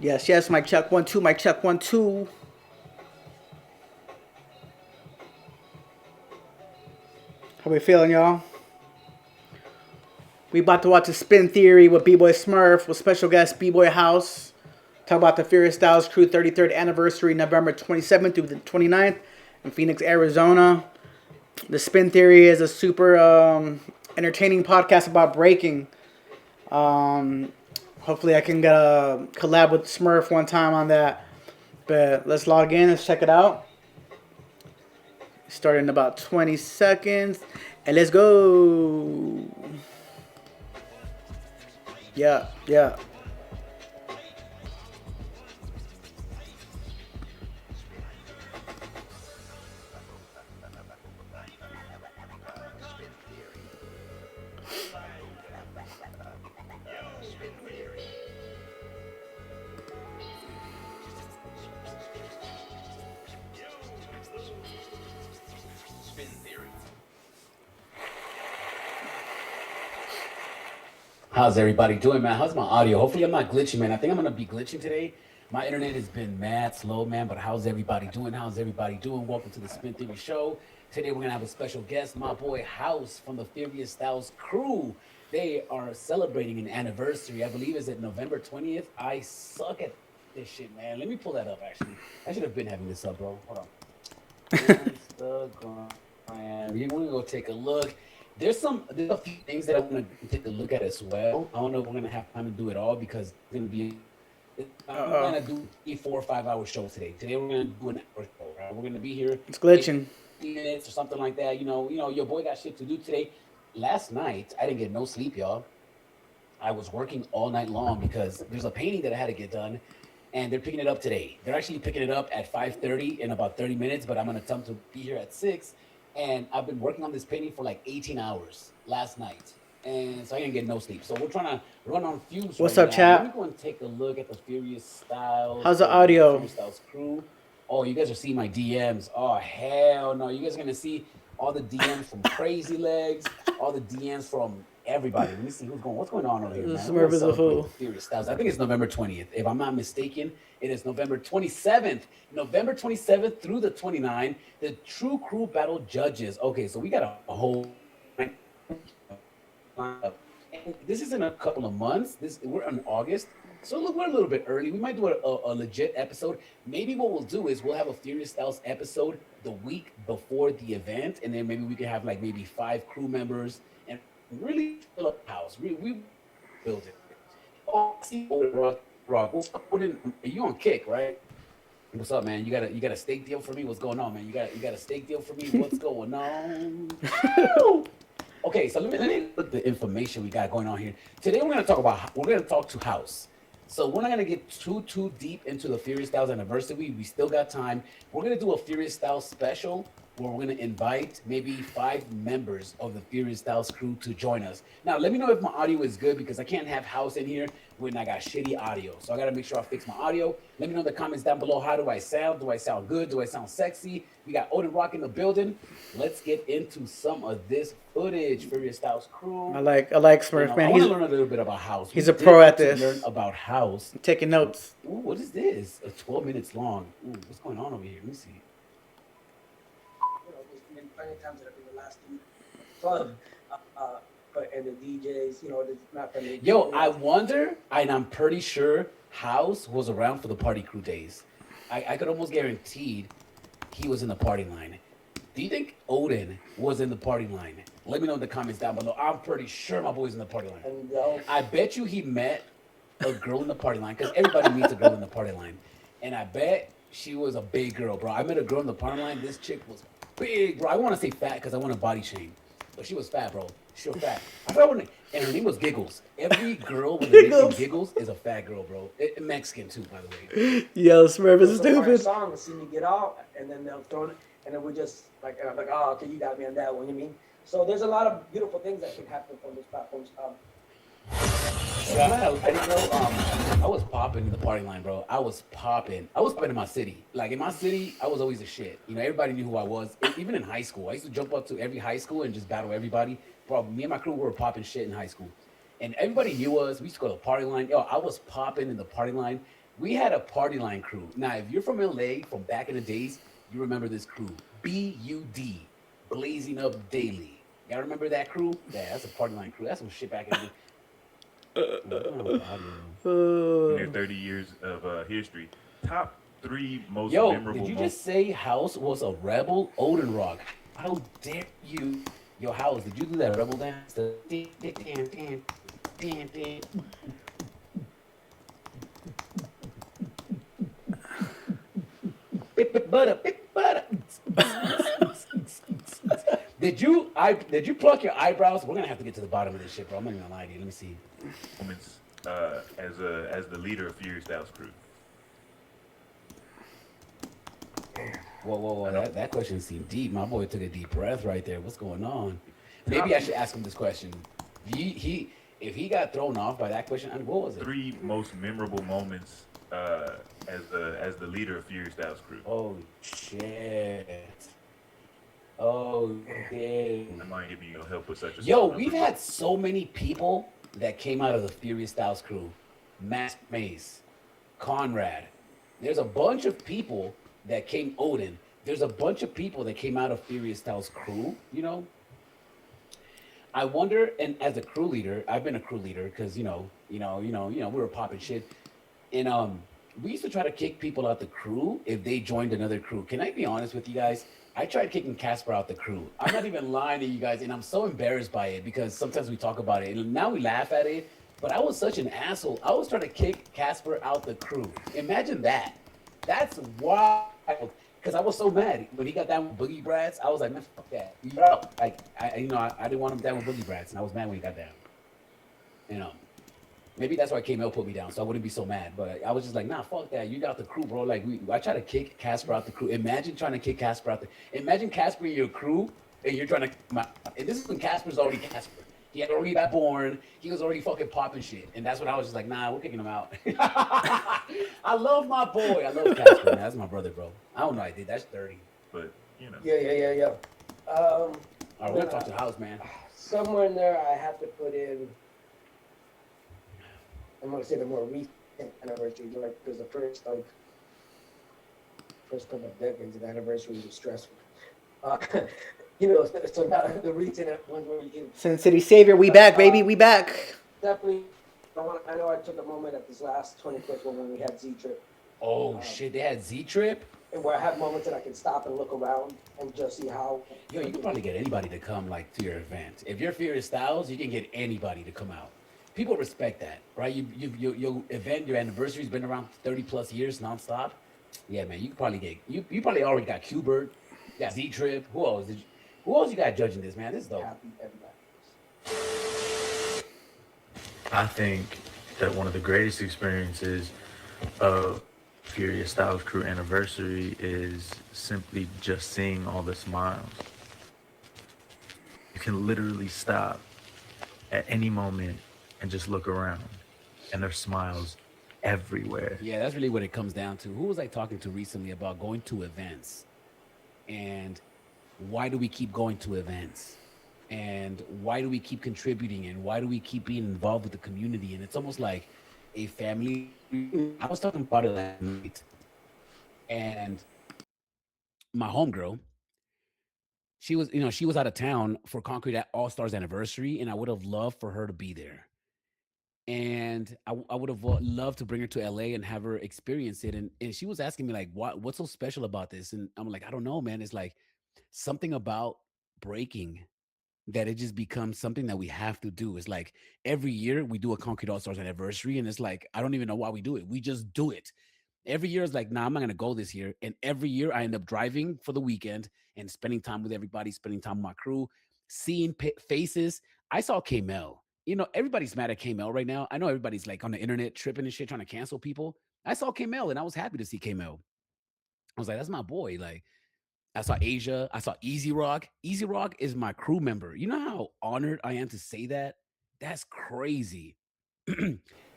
Yes, yes, mic check 1 2, mic check 1 2. How we feeling, y'all? We about to watch a spin theory with Bboy Smurf with special guest Bboy House. Talk about the Furious Styles Crew 33rd anniversary, November 27th through the 29th in Phoenix, Arizona. The Spin Theory is a super entertaining podcast about breaking. Um, Hopefully, I can get a collab with Smurf one time on that. But let's log in. Let's check it out. Start in about 20 seconds. And let's go. Yeah, yeah. How's everybody doing, man? How's my audio? Hopefully, I'm not glitching, man. I think I'm gonna be glitching today. My internet has been mad slow, man. But how's everybody doing? How's everybody doing? Welcome to the Spin Theory Show. Today, we're gonna have a special guest, my boy House from the Furious Styles Crew. They are celebrating an anniversary. I believe is it November 20th. I suck at this shit, man. Let me pull that up. Actually, I should have been having this up, bro. Hold on. Instagram. We're gonna go take a look. There's a few things that I want to take a look at as well. I don't know if we're gonna have time to do it all because it's gonna be. I'm gonna do a 4 or 5 hour show today. Today we're gonna do an hour show. Right? We're gonna be here It's glitching. 15 minutes or something like that. Your boy got shit to do today. Last night I didn't get no sleep, y'all. I was working all night long because there's a painting that I had to get done, and they're picking it up today. They're actually picking it up at 5:30 in about 30 minutes, but I'm gonna tell them to be here at 6. And I've been working on this painting for like 18 hours last night, and so I didn't get no sleep. So we're trying to run on fumes What's right up, now. Let me chat? go and take a look at the Furious Styles, How's the audio? Furious Styles crew. Oh, you guys are seeing my DMs. Oh hell no! You guys are gonna see all the DMs from Crazy Legs, all the DMs from everybody. Let me see what's going on over here, man. We're Smurf gonna is a celebrate fool. the Furious Styles. I think it's November 20th. If I'm not mistaken, it is November 27th. November 27th through the 29th. The True Crew Battle Judges. Okay, so we got a whole lineup. And this is in a couple of months. We're in August. So look, we're a little bit early. We might do a legit episode. Maybe what we'll do is we'll have a Furious Styles episode the week before the event, and then maybe we can have like maybe 5 crew members and really fill up the house. We build it. Oh, I see Rock. Are you on Kick, right? What's up, man? You got a steak deal for me? What's going on, man? You got a steak deal for me? What's going on? Okay, so let me look at the information we got going on here. Today we're gonna talk to House. So we're not gonna get too deep into the Furious Styles anniversary. We still got time. We're gonna do a Furious Styles special where we're gonna invite maybe 5 members of the Furious Styles crew to join us. Now let me know if my audio is good because I can't have House in here when I got shitty audio. So I gotta make sure I fix my audio. Let me know in the comments down below, how do I sound? Do I sound good? Do I sound sexy? We got Odin Rock in the building. Let's get into some of this footage. Furious Styles crew. I like Smurf, I man. want to learn a little bit about House. He's We a did pro at get to learn this. about House. I'm taking notes. Ooh, what is this? 12 minutes long. Ooh, what's going on over here? Let me see. There's been plenty of times that I've been the last to fun. But and the DJs, it's not that Yo, I wonder, and I'm pretty sure House was around for the party crew days. I could almost guarantee he was in the party line. Do you think Odin was in the party line? Let me know in the comments down below. I'm pretty sure my boy's in the party line. And I bet you he met a girl in the party line because everybody meets a girl in the party line. And I bet she was a big girl, bro. I met a girl in the party line. This chick was big, bro. I want to say fat because I want to body shame. But she was fat, bro. She was fat. I forgot and her name was Giggles. Every girl with a name Giggles is a fat girl, bro. Mexican too, by the way. Yo, Smurf is so part of the stupid. song will see me get out, and then they'll throw it, and then we just and I'm like, oh, okay, you got me on that one. You mean? So there's a lot of beautiful things that can happen from these platforms. I didn't know. I was popping in the party line, bro. I was popping. I was popping in my city. Like in my city, I was always a shit. Everybody knew who I was. Even in high school, I used to jump up to every high school and just battle everybody. Bro, me and my crew were popping shit in high school, and everybody knew us. We used to go to the party line. Yo, I was popping in the party line. We had a party line crew. Now, if you're from LA from back in the days, you remember this crew. BUD, Blazing Up Daily. Y'all remember that crew? Yeah, that's a party line crew. That's some shit back in the day. What's going on with the audio? In their 30 years of history. Top three most Yo, did memorable you moments. just say House was a rebel? Odin Rock. How dare you? Yo, House, did you do that rebel dance? Did you pluck your eyebrows? We're gonna have to get to the bottom of this shit, bro. I'm not even gonna lie to you. Let me see. Moments as the leader of Fury Styles crew. Whoa, whoa, whoa! I know. That question seemed deep. My boy took a deep breath right there. What's going on? Maybe I Top should ask him this question. If he got thrown off by that question, what was it? Three most memorable moments as the leader of Fury Styles crew. Oh shit! Oh I damn! might give you help with such a Yo, small we've number. had so many people that came out of the Furious Styles crew. Matt Mace, Conrad. There's a bunch of people that came. Odin. There's a bunch of people that came out of Furious Styles crew. I wonder. And as a crew leader, I've been a crew leader because we were popping shit. And we used to try to kick people out the crew if they joined another crew. Can I be honest with you guys? I tried kicking Casper out the crew. I'm not even lying to you guys, and I'm so embarrassed by it because sometimes we talk about it and now we laugh at it. But I was such an asshole. I was trying to kick Casper out the crew. Imagine that. That's wild. Because I was so mad when he got down with Boogie Brats. I was like, man, fuck that. You're out. Like, I didn't want him down with Boogie Brats, and I was mad when he got down. You know. Maybe that's why KML put me down, so I wouldn't be so mad. But I was just like, nah, fuck that. You got the crew, bro. Like, I try to kick Casper out the crew. Imagine trying to kick Casper out the. Imagine Casper in your crew, and you're trying to. And this is when Casper's already Casper. He had already got born. He was already fucking popping shit, and that's when I was just like, nah, we're kicking him out. I love my boy. I love Casper. Man. That's my brother, bro. I don't know. I did. That's 30. But you know, Yeah. All right, we're gonna talk to the house, man. Somewhere in there, I have to put in. I'm gonna say the more recent anniversary, like because the first couple of decades of anniversary was stressful. Uh, so now the recent ones where you can Sin City Savior, we back, baby, we back. definitely. I know I took a moment at this last 21st one when we had Z Trip, Oh shit, they had Z Trip. and where I have moments that I can stop and look around and just see how. Yo, you can probably get anybody to come like to your event. If you're Furious Styles, you can get anybody to come out. People respect that, right? Your event, your anniversary's been around 30 plus years nonstop. Yeah, man, you can probably get you probably already got Qbert, you got Z Trip. Who else you got judging this, man? This is dope. Happy everybody. I think that one of the greatest experiences of Furious Styles Crew anniversary is simply just seeing all the smiles. You can literally stop at any moment and just look around, and there's smiles everywhere. Yeah, that's really what it comes down to. Who was I talking to recently about going to events? And why do we keep going to events? And why do we keep contributing? And why do we keep being involved with the community? And it's almost like a family. I was talking about it last night. And my homegirl, she was out of town for Concrete All Stars anniversary, and I would have loved for her to be there. And I would have loved to bring her to LA and have her experience it. And she was asking me like, what's so special about this? And I'm like, I don't know, man. It's like something about breaking that it just becomes something that we have to do. It's like every year we do a Concrete All Stars anniversary, and it's like I don't even know why we do it. We just do it. Every year is like, nah, I'm not gonna go this year. And every year I end up driving for the weekend and spending time with everybody, spending time with my crew, seeing faces. I saw K-Mel. Everybody's mad at K-Mel right now. I know everybody's like on the internet tripping and shit, trying to cancel people. I saw K-Mel and I was happy to see K-Mel. I was like, that's my boy. Like, I saw Asia. I saw Easy Rock. Easy Rock is my crew member. You know how honored I am to say that? That's crazy.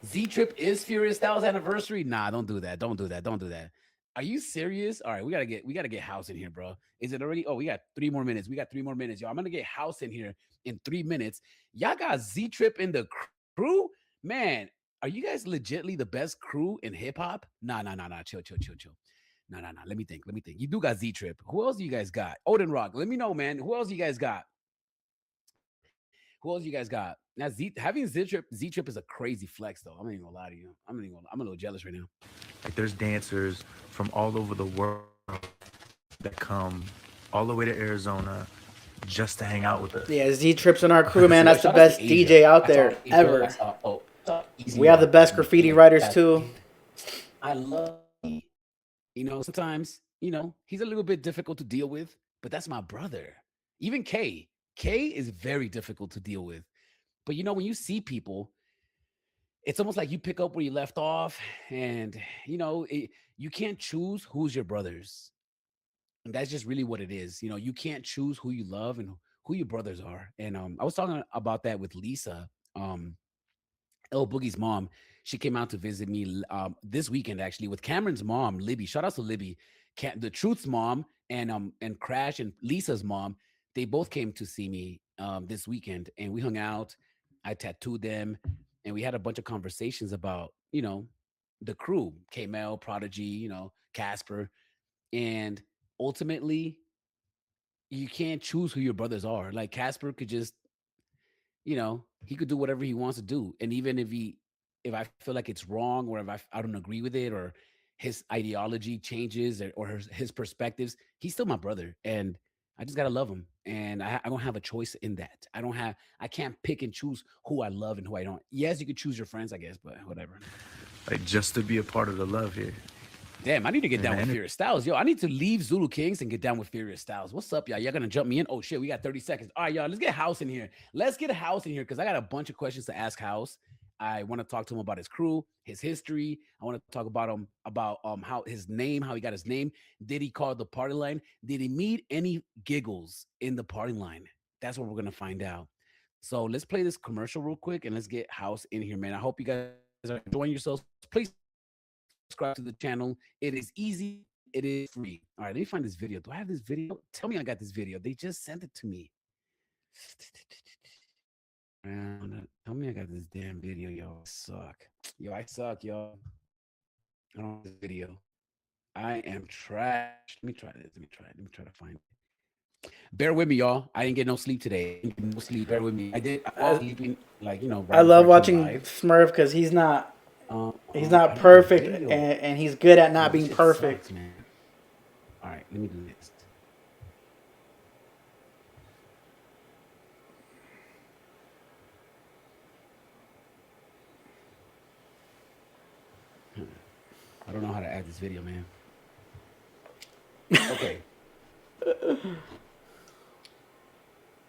Z Trip is Furious Styles anniversary. Nah, don't do that. Don't do that. Don't do that. Are you serious? All right, we gotta get House in here, bro. Is it already? Oh, we got 3 more minutes. We got 3 more minutes, yo. I'm gonna get House in here in 3 minutes. Y'all got Z Trip in the crew, man. Are are you guys legitly the best crew in hip hop? Nah, nah, nah, nah. Chill, chill, chill, chill. Nah, nah, nah. Let me think. Let me think. You do got Z Trip. Who else do you guys got? Odin Rock. Let me know, man. Who else you guys got? Who else you guys got? Now having Z Trip is a crazy flex though. I'm not even gonna lie to you. I'm a little jealous right now. Like there's dancers from all over the world that come all the way to Arizona just to hang out with us. Yeah, Z Trips in our crew, man. Yo, That's the shout out to best Asia. DJ out I saw there April. I ever. saw Easy We have the Rock. best graffiti writers too. I love. Sometimes he's a little bit difficult to deal with, but that's my brother. Even K is very difficult to deal with. But when you see people, it's almost like you pick up where you left off, and you can't choose who's your brothers. And that's just really what it is. You can't choose who you love and who your brothers are. And I was talking about that with Lisa, El Boogie's mom. She came out to visit me this weekend actually with Cameron's mom, Libby. Shout out to Libby, the Truth's mom, and Crash and Lisa's mom. They both came to see me this weekend, and we hung out. I tattooed them, and we had a bunch of conversations about the crew, K-Mel, Prodigy, Casper, and ultimately you can't choose who your brothers are. Like Casper could just he could do whatever he wants to do. And even if I feel like it's wrong, or if I don't agree with it, or his ideology changes, or his perspectives, he's still my brother. And I just gotta love him. And I don't have a choice in that. I can't pick and choose who I love and who I don't. Yes, you could choose your friends, I guess, but whatever. Like just to be a part of the love here. Damn, I need to get down with Furious Styles. Yo, I need to leave Zulu Kings and get down with Furious Styles. What's up, y'all? Y'all gonna jump me in? Oh shit, we got 30 seconds. All right, y'all, let's get House in here. Let's get House in here because I got a bunch of questions to ask House. I want to talk to him about his crew, his history. I want to talk about him how his name, how he got his name. Did he call the party line? Did he meet any giggles in the party line? That's what we're gonna find out. So let's play this commercial real quick and let's get House in here, man. I hope you guys are enjoying yourselves. Please subscribe to the channel. It is easy. It is free. All right, let me find this video. Do I have this video? Tell me I got this video. They just sent it to me. Tell me I got this damn video, yo. I suck. Yo, I suck, yo. I don't have this video. I am trash. Let me try this. Let me try to find it. Bear with me, y'all. I didn't get no sleep today. No sleep. Bear with me. I was sleeping, like, right I love before I came watching live. Smurf because he's not I don't perfect, video. and he's good at not This being shit perfect. sucks, man. All right, let me do this. I don't know how to add this video, man. Okay.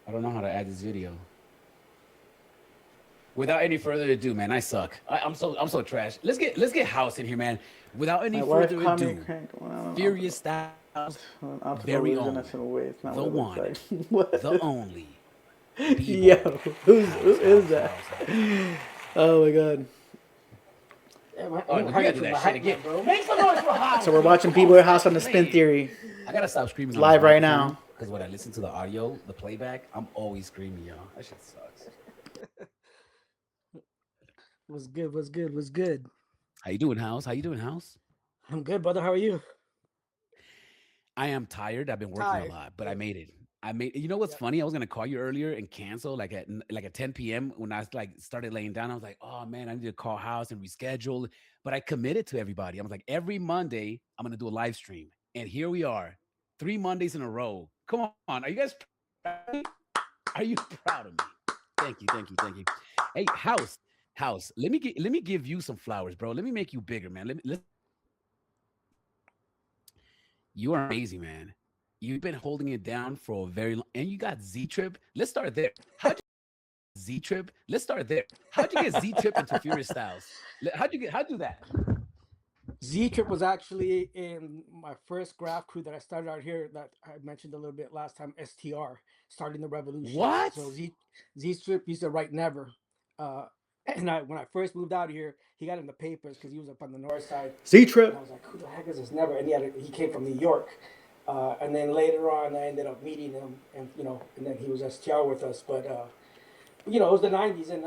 I don't know how to add this video. Without any further ado, man, I suck. I'm so trash. Let's get House in here, man. Without any further ado, Furious Styles, very own, the one, the only. Yo, who is that? Oh my god. Oh, we gotta do that shit again, bro. Make some noise for House. So we're watching Bboy House on the Spin Theory. I gotta stop screaming live right now. Because when I listen to the audio, the playback, I'm always screaming, y'all. That shit sucks. What's good? What's good? What's good? How you doing, House? How you doing, House? I'm good, brother. How are you? I am tired. I've been working a lot, but I made it. You know what's funny? I was gonna call you earlier and cancel like at 10 p.m. when I started laying down. I was like, oh man, I need to call House and reschedule. But I committed to everybody. I was like, every Monday I'm gonna do a live stream, and here we are, 3 Mondays in a row. Come on, are you guys proud of me? Are you proud of me? Thank you. Hey, House. Let me give you some flowers, bro. Let me make you bigger, man. You are amazing, man. You've been holding it down for a very long, and you got Z Trip. Let's start there. How'd you Z Trip? Let's start there. How'd you get Z Trip into Furious Styles? How'd you do that? Z Trip was actually in my first graph crew that I started out here that I mentioned a little bit last time, STR, starting the revolution. What? So Z Trip used to write Never. And when I first moved out here, he got in the papers because he was up on the north side. Z Trip. I was like, who the heck is this Never? And he came from New York. And then later on, I ended up meeting him, and then he was STR with us. But it was the '90s, and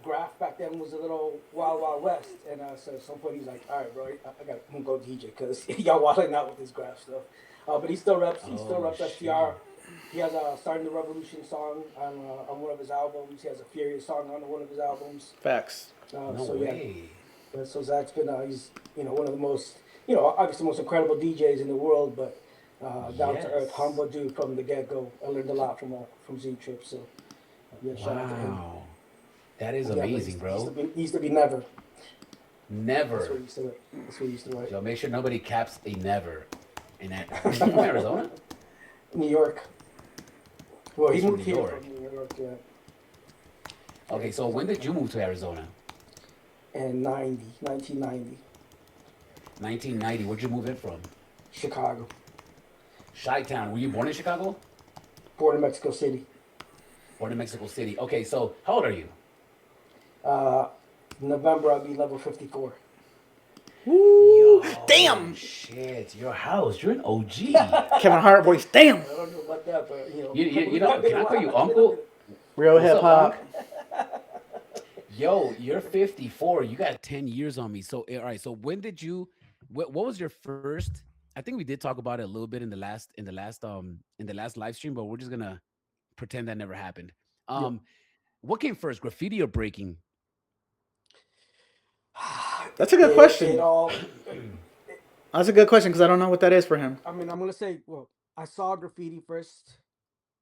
Graf back then was a little wild, wild west. And so at some point he's like, "All right, bro, I got to go DJ because y'all wilding out with this Graf stuff." But he still reps. He still Oh reps shit! STR. He has a "Starting the Revolution" song on one of his albums. He has a "Furious" song on one of his albums. Facts. No So yeah, way. so Zach's been he's one of the most obviously the most incredible DJs in the world, but down to earth, Yes. humble dude from the get go. I learned a lot from Z Trip. So yeah, shout out to him. Wow. That is Yeah, but amazing, bro. he used to be never. That's what Never. he used to write. That's what he used to write. Yo, make sure nobody caps a never. Is he from Arizona? New York. Well, he He's from moved New here York. from New York, yeah, Okay, so when did you move to Arizona? in 1990, 1990. Where'd you move in from? Chicago. Chi-Town. Were you born in Chicago? Born in Mexico City. Born in Mexico City. Okay, so how old are you? Uh, November, I'll be level 54. Woo! Yo, Damn! shit, your house. You're an OG. Kevin Hart voice. Damn! I don't know about that, but Can I call you uncle? Real What's hip up, hop. Yo, you're 54. You got 10 years on me. So, all right. So, when did you? What was your first? I think we did talk about it a little bit in the last live stream, but we're just gonna pretend that never happened. Yep. What came first, graffiti or breaking? That's a good It question. all. That's a good question because I don't know what that is for him. I mean, I'm gonna say, well, I saw graffiti first,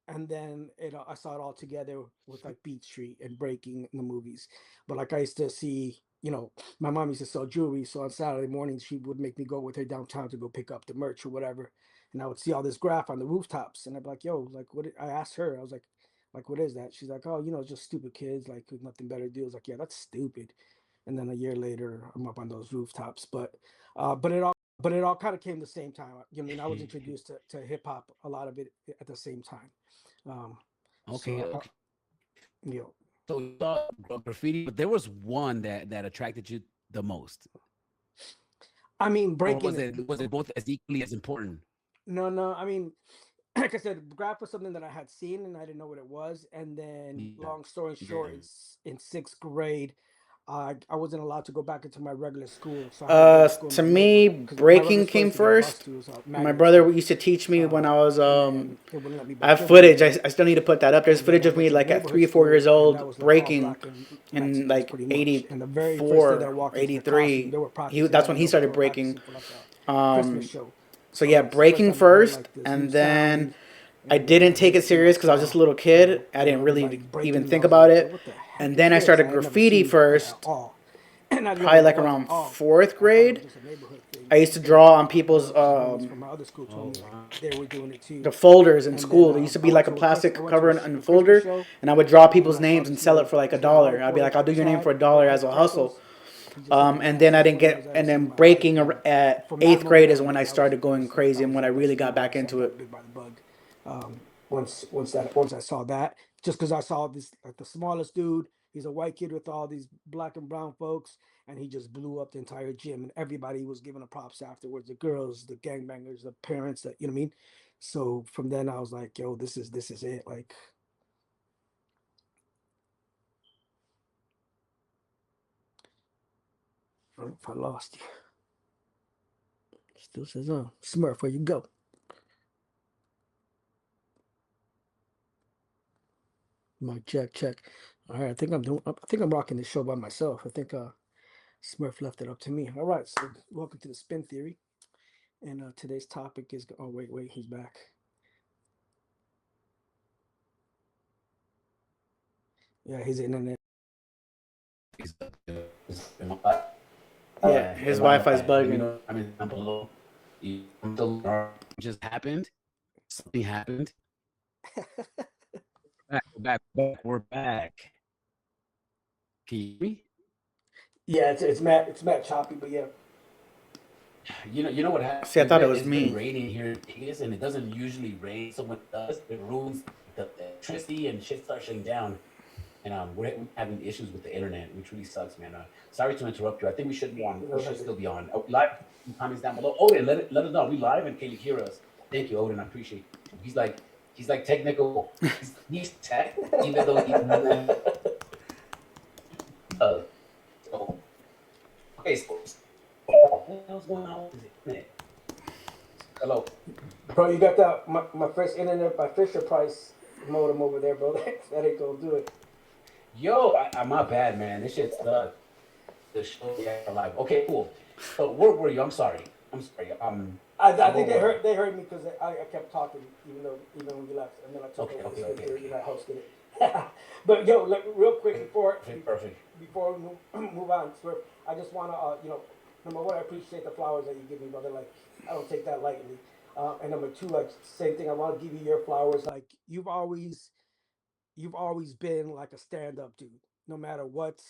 and then I saw it all together with like Beat Street and breaking in the movies. But like I used to see, my mom used to sell jewelry, so on Saturday mornings she would make me go with her downtown to go pick up the merch or whatever, and I would see all this graph on the rooftops, and I'd be like, "Yo, like what?" I asked her, I was like, "What is that?" She's like, "Oh, it's just stupid kids like with nothing better to do." I was like, "Yeah, that's stupid." And then a year later, I'm up on those rooftops, but it all kind of came the same time. I mean, I was introduced to hip hop, a lot of it at the same time. Um, Okay, so, okay. you know, So you saw graffiti, but there was one that attracted you the most, I mean, or breaking. was it both as equally as important? No, no. I mean, like I said, graph was something that I had seen and I didn't know what it was. And then, Yeah. long story short, in sixth grade, I wasn't allowed to go back into my regular school, so I had to go to school in To my me, neighborhood because my regular breaking school I came used to get a bus first. to was My magnet brother school, used to teach me when I was and then they wouldn't let me I back have in there footage. again. I still need to put that up. There's And then footage I of went me to the like at neighborhood 3 or 4 years school, and that old was like all breaking black and in Mexicans like pretty much. And the very first day that I 84, walked into the classroom, 83. they were He practicing. I that's when didn't he know because they started were breaking. practicing for like a Christmas Um, show. so So yeah, that's the first breaking time I heard first, like this and huge then sound, I and didn't take everybody it came serious out because I was just saw, a little kid. I didn't everybody really breaking, even and I think was about like, yo, it. what the And heck is then I this? started I had never graffiti seen that at first, all. And I didn't know probably what it like was at around all. fourth I thought it was grade. just a neighborhood thing I used to until draw on one people's of the homies from my other school Oh told me wow. they were doing it too. the folders in And then school. There used to be I went like a to a Chris, I plastic went to cover in a a Christmas folder, show, and I would draw and people's I saw names and this sell it for like a this dollar. I'd be hardcore like, I'll do your name Chad for a with dollar as his a hustle. freckles. He just hit me And back. then Some I of the didn't funniest get, I ever and seen then in my life. breaking And at from that eighth grade moment is on, when I like started going I crazy and was when I I really was got back I into got it. bit by the bug. Once I saw that, just because I saw this like the smallest dude, he's a white kid with all these black and brown folks, and he just blew up the entire gym, and everybody was giving a props afterwards. The girls, the gangbangers, the parents, that you know what I mean. So from then I was like, yo, this is it. Like, I don't know if I lost you. Still says, Smurf, where you go? Mic check, check. All right, I think I'm rocking this show by myself. I think Smurf left it up to me. All right, so welcome to the Spin Theory, and today's topic is. Oh wait, he's back. Yeah, his internet. Yeah, his Wi-Fi's Let me bugging. know. I mean, down below. Just happened. Something happened. Back. We're back. Can you hear me? Yeah, it's Matt choppy, but yeah. You know what happened? See, I thought it was It's been me. raining here in Vegas, and it doesn't usually rain. So when it does, it ruins the electricity and shit starts shutting down. And we're having issues with the internet, which really sucks, man. Sorry to interrupt you. I think we should be on. We should still be on. Oh, live. Comments down below. Odin, let us know. We live, and can you hear us? Thank you, Odin. I appreciate you. He's like, He's like technical. He's tech, even though he's not. So, okay, so what the hell's going on with it? Hello. Bro, you got my first internet by Fisher Price modem over there, bro. That ain't gonna do it. Yo, I'm not bad, man. This shit's the show yeah live. Okay, cool. So where were you? I'm sorry. I'm sorry. I think they heard me because I kept talking even when you left, and then I took Okay, over okay, the okay, and I hosted it. But yo, real quick perfect. before we move on, Swerve, I just wanna number one, I appreciate the flowers that you give me, brother. Like I don't take that lightly. And number two, like same thing, I want to give you your flowers. Like you've always been like a stand-up dude, no matter what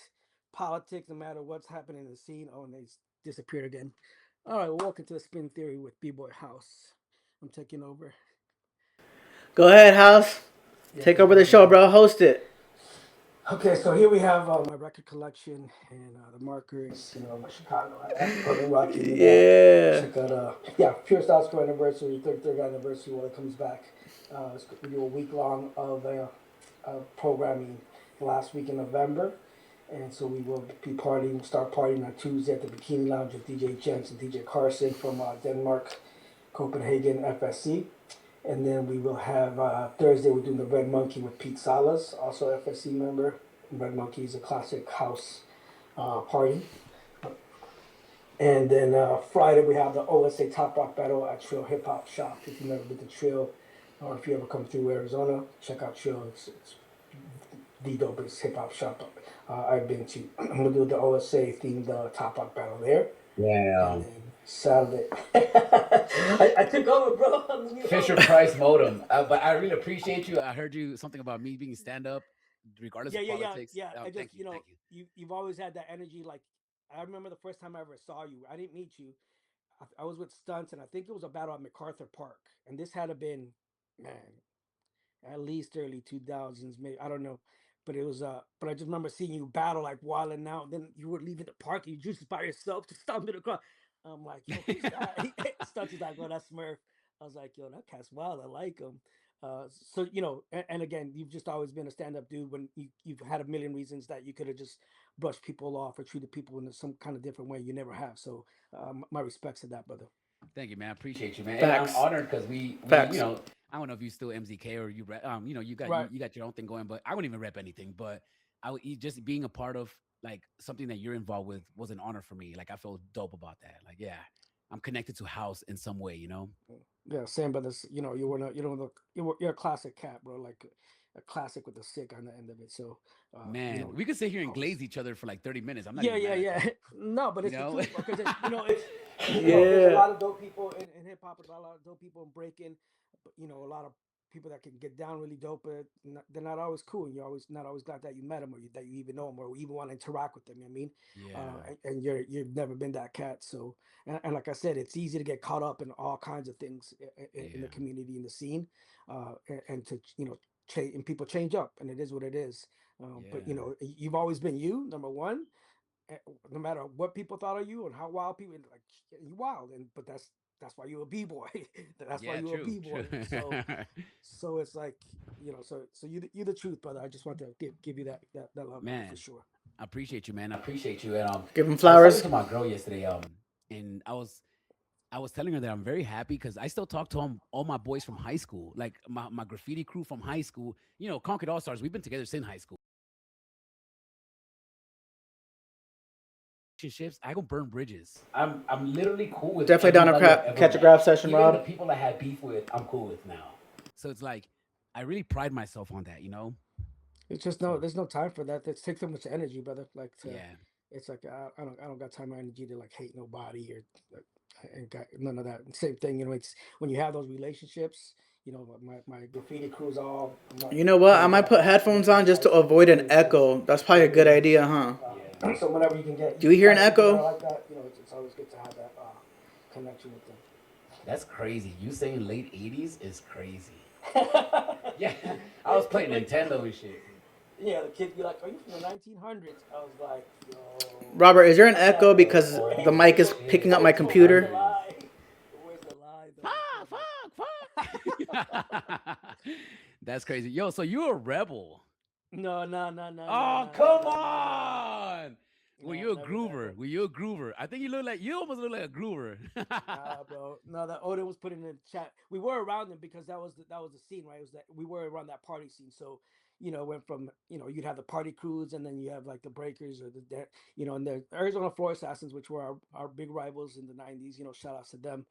politics, no matter what's happening in the scene. Oh, and they disappeared again. All right, well, welcome to the Spin Theory with Bboy House. I'm taking over. Go ahead, House. Yeah, Take over the show, bro. Host it. Okay, so here we have my record collection and the markers, my Chicago. I have to put in Rocky. Yeah. Check out, Pure Styles Crew anniversary, 33rd anniversary when it comes back. It's going to be a week long of programming last week in November. And so we will start partying on Tuesday at the Bikini Lounge with DJ Jenks and DJ Carson from Denmark, Copenhagen, FSC. And then we will have Thursday, we're doing the Red Monkey with Pete Salas, also FSC member. Red Monkey is a classic house party. And then Friday, we have the OSA Top Rock Battle at Trill Hip Hop Shop. If you've never been to Trill, or if you ever come through Arizona, check out Trill. It's the dopest hip hop shop I've been to. I'm going to do the OSA themed Top Rock Battle there. Yeah. And then Saturday. I took over, bro. Fisher Price modem. But I really appreciate you. I heard you something about me being stand up, regardless of politics. Yeah. I just, Thank you. Thank you. You've always had that energy. Like, I remember the first time I ever saw you. I didn't meet you. I was with Stunts, and I think it was a battle at MacArthur Park. And this had to been, man, at least early 2000s, maybe. I don't know. But it was, but I just remember seeing you battle like wilding out. Then you were leaving the park, and you just by yourself to stumble across. I'm like, yo, who's that? Stunts is like, oh, that's Smurf. I was like, yo, that cat's wild. I like him. So and again, you've just always been a stand-up dude. When you've had a million reasons that you could have just brushed people off or treated people in some kind of different way. You never have. So my respects to that, brother. Thank you, man. I appreciate you, man. Facts. And I'm honored because we Facts. I don't know if you still MZK or you you got Right. you got your own thing going, but I wouldn't even rep anything. But just being a part of like something that you're involved with was an honor for me. Like I feel dope about that. Like yeah, I'm connected to house in some way, you know. Yeah, same, but this, you're a classic cat, bro. Like a classic with a sick on the end of it. So, Man, we could sit here and always- glaze each other for like 30 minutes. I'm not yeah, even mad at that. No, but it's You know? the truth because it's Yeah. there's a lot of dope people in hip hop, a lot of dope people in breaking, but a lot of people that can get down really dope, but they're not always cool, and you're always not always glad that you met them or that you even know them or even want to interact with them. You know what I mean, Yeah. and you've never been that cat, so and like I said, it's easy to get caught up in all kinds of things in the Yeah. community, in the scene, and to change, and people change up, and it is what it is. But Yeah. you've always been you, number one, no matter what people thought of you and how wild people like you wild, and but that's why you're a b-boy. That's why Yeah, you're a true. b-boy. So it's like so you're the truth, brother. I just want to give you that love, brother, for Man, sure. I appreciate you, man. I appreciate you. And Give him I was flowers. talking to my girl yesterday, and I was telling her that I'm very happy because I still talk to all my boys from high school, like my graffiti crew from high school. You know, Concord All Stars. We've been together since high school. Relationships, I go burn bridges. I'm literally cool with Definitely down to everybody I've ever catch a met. grab session, Even the Rob. people I had beef with, I'm cool with now. So it's like I really pride myself on that, you know. It's just So there's no time for that. It takes so much energy, brother. Like yeah, it's like I don't got time or energy to like hate nobody or like, I ain't got none of that. Same thing, it's when you have those relationships. My graffiti crew's all. You know what? I might put headphones on just to avoid an echo. That's probably a good idea, huh? yeah. So whenever you can get, Do you hear an find people that echo? are like that, it's always good to have that connection with them. That's crazy. You saying late '80s is crazy. Yeah, I was playing Nintendo and shit. Yeah, the kids be like, "Are you from the 1900s?" I was like, "Yo." Robert, is there an echo because the mic is picking up my computer? Where's the lie? Though? Fuck, fuck, fuck. That's crazy. Yo, so you're a rebel. No, Oh, come on. Were no, you a never, never. groover? Were you a groover? I think you almost look like a groover. Nah, bro. No, that Odin was putting in the chat. We were around them because that was the scene, right? It was that we were around that party scene. So, went from you'd have the party crews, and then you have like the breakers or and the Arizona Floor Assassins, which were our big rivals in the '90s. Shout outs to them.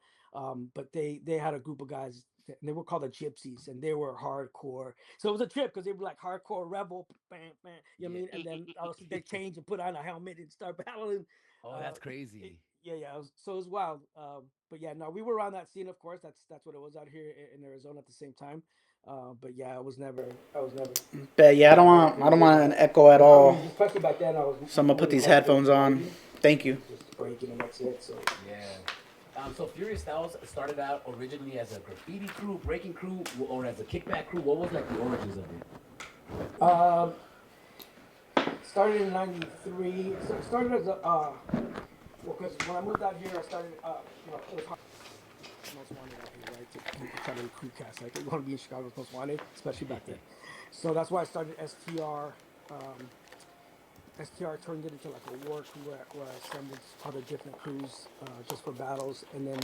But they had a group of guys. And they were called the Gypsies, and they were hardcore. So it was a trip because they were like hardcore rebel, bam, bam, you know what I Yeah. mean? And then they changed and put on a helmet and start battling. Oh, Uh, that's crazy. yeah. So it was wild. But yeah, no, we were around that scene, of course. That's what it was out here in Arizona at the same time. But yeah, I was never But yeah, involved I don't in want an that. echo at I all. mean, especially back then, I was So I'm gonna put really these hard headphones on. breaking, Thank you. just breaking, and that's it. So Yeah. So Furious Styles started out originally as a graffiti crew, breaking crew, or as a kickback crew. What was like the origins of it? um, started in '93. Started as a well, because when I moved out here, I started it was hard. Most wanted out here, right? To try to recruit cast. Like, you want to be in Chicago's most wanted, especially back then. So that's why I started STR. Um, STR turned it into like a war crew where I assembled other different crews just for battles. And then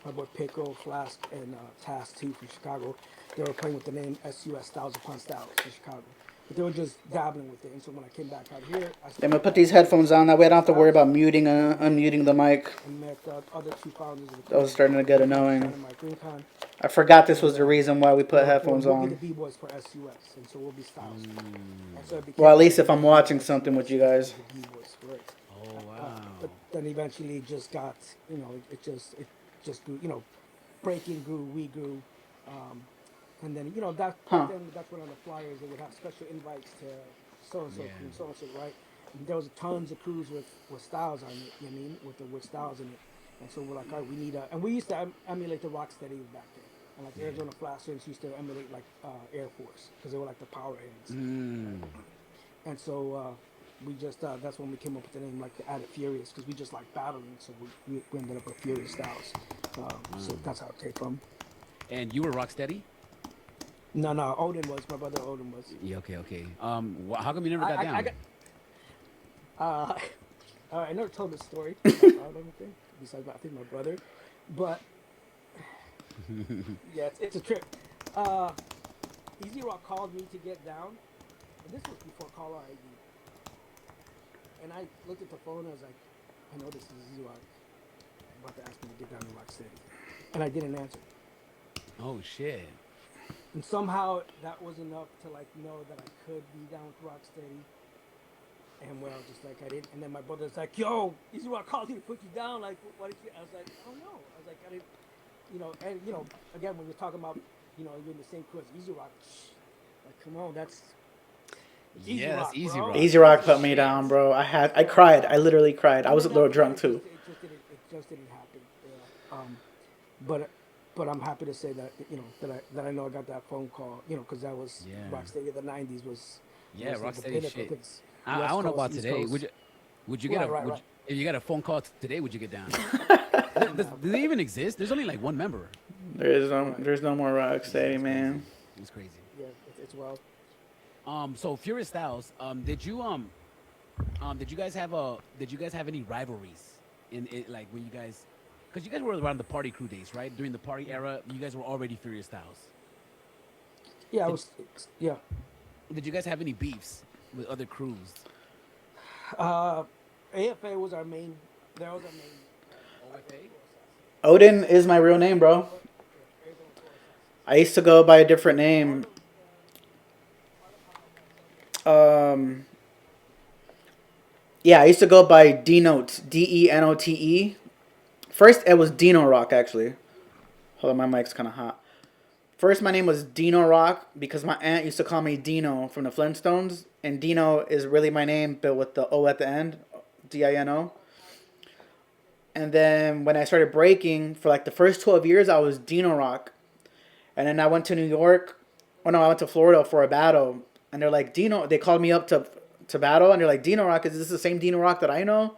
my boy Pico, Flask, and Task 2 from Chicago, they were playing with the name SUS Styles Upon Styles in Chicago. But they were just dabbling with it. And so when I came back out here, I I'm gonna started put these headphones on. That way I don't have to worry about muting, and unmuting the mic. met other two founders of the That was starting to get annoying. and Mike Greencon. I forgot this And was the reason why we put headphones we'll be the on. B-boys for SUS, and so we'll be Styles. And so it became Well, at least if I'm watching something with you guys. the B-boys for it. Oh wow. But then eventually it just got, it just grew, breaking grew, we grew. And then, Huh. then that's when on the flyers they would have special invites to so-and-so Yeah. crew, so-and-so, right? And there was tons of crews with styles on it, you know what I mean? With styles in it. And so we're like, all right, we need and we used to emulate the Rocksteady back then. And like Arizona Flashers used to emulate like Air Force because they were like the power hands. And so we just that's when we came up with the name, like the added Furious, because we just like battling. So we ended up with Furious Styles. So that's how it came from. And you were Rocksteady? No, Odin was my brother. Odin was. Yeah. Okay. How come you never got down? I never told this story about anything besides I think my brother, but yeah, it's a trip. Easy Rock called me to get down, and this was before caller ID. And I looked at the phone and I was like, I know this is Easy Rock about to ask me to get down to Rock City, and I didn't answer. Oh shit. And somehow that was enough to like know that I could be down with Rocksteady. And well, just like I didn't. And then my brother's like, "Yo, Easy Rock called you to put you down. Like, what did you?" I was like, "I don't know." I was like, "I didn't, And again, when you're talking about, you're in the same crew as Easy Rock. Like, come on, that's Easy Yeah, Rock, that's Easy bro. Rock. Easy Rock put me down, bro. I cried. I literally cried. I was a little drunk too. It just didn't happen. Yeah. But I'm happy to say that that I know I got that phone call. Because that was Rocksteady of the '90s was. Yeah, was the Rocksteady pinnacle shit. things. I West don't know Coast, about East today. Coast. Would you get Right. if you got a phone call today? Would you get down? Does they even exist? There's only like one member. There's no more Rocksteady, man. It's crazy. Yeah, it's wild. So Furious Styles, did you guys have any rivalries in it, like when you guys, because you guys were around the party crew days, right? During the party era, you guys were already Furious Styles. Yeah, yeah. Did you guys have any beefs with other crews? AFA was our main. That was our main. OFA? Odin is my real name, bro. I used to go by a different name. Yeah, I used to go by Denote, Denote. First, it was Dino Rock, actually. Hold on, my mic's kind of hot. First, my name was Dino Rock because my aunt used to call me Dino from the Flintstones. And Dino is really my name, but with the O at the end, Dino. And then when I started breaking, for like the first 12 years, I was Dino Rock. And then I went to New York. Oh, no, I went to Florida for a battle. And they're like, Dino, they called me up to battle. And they're like, Dino Rock, is this the same Dino Rock that I know?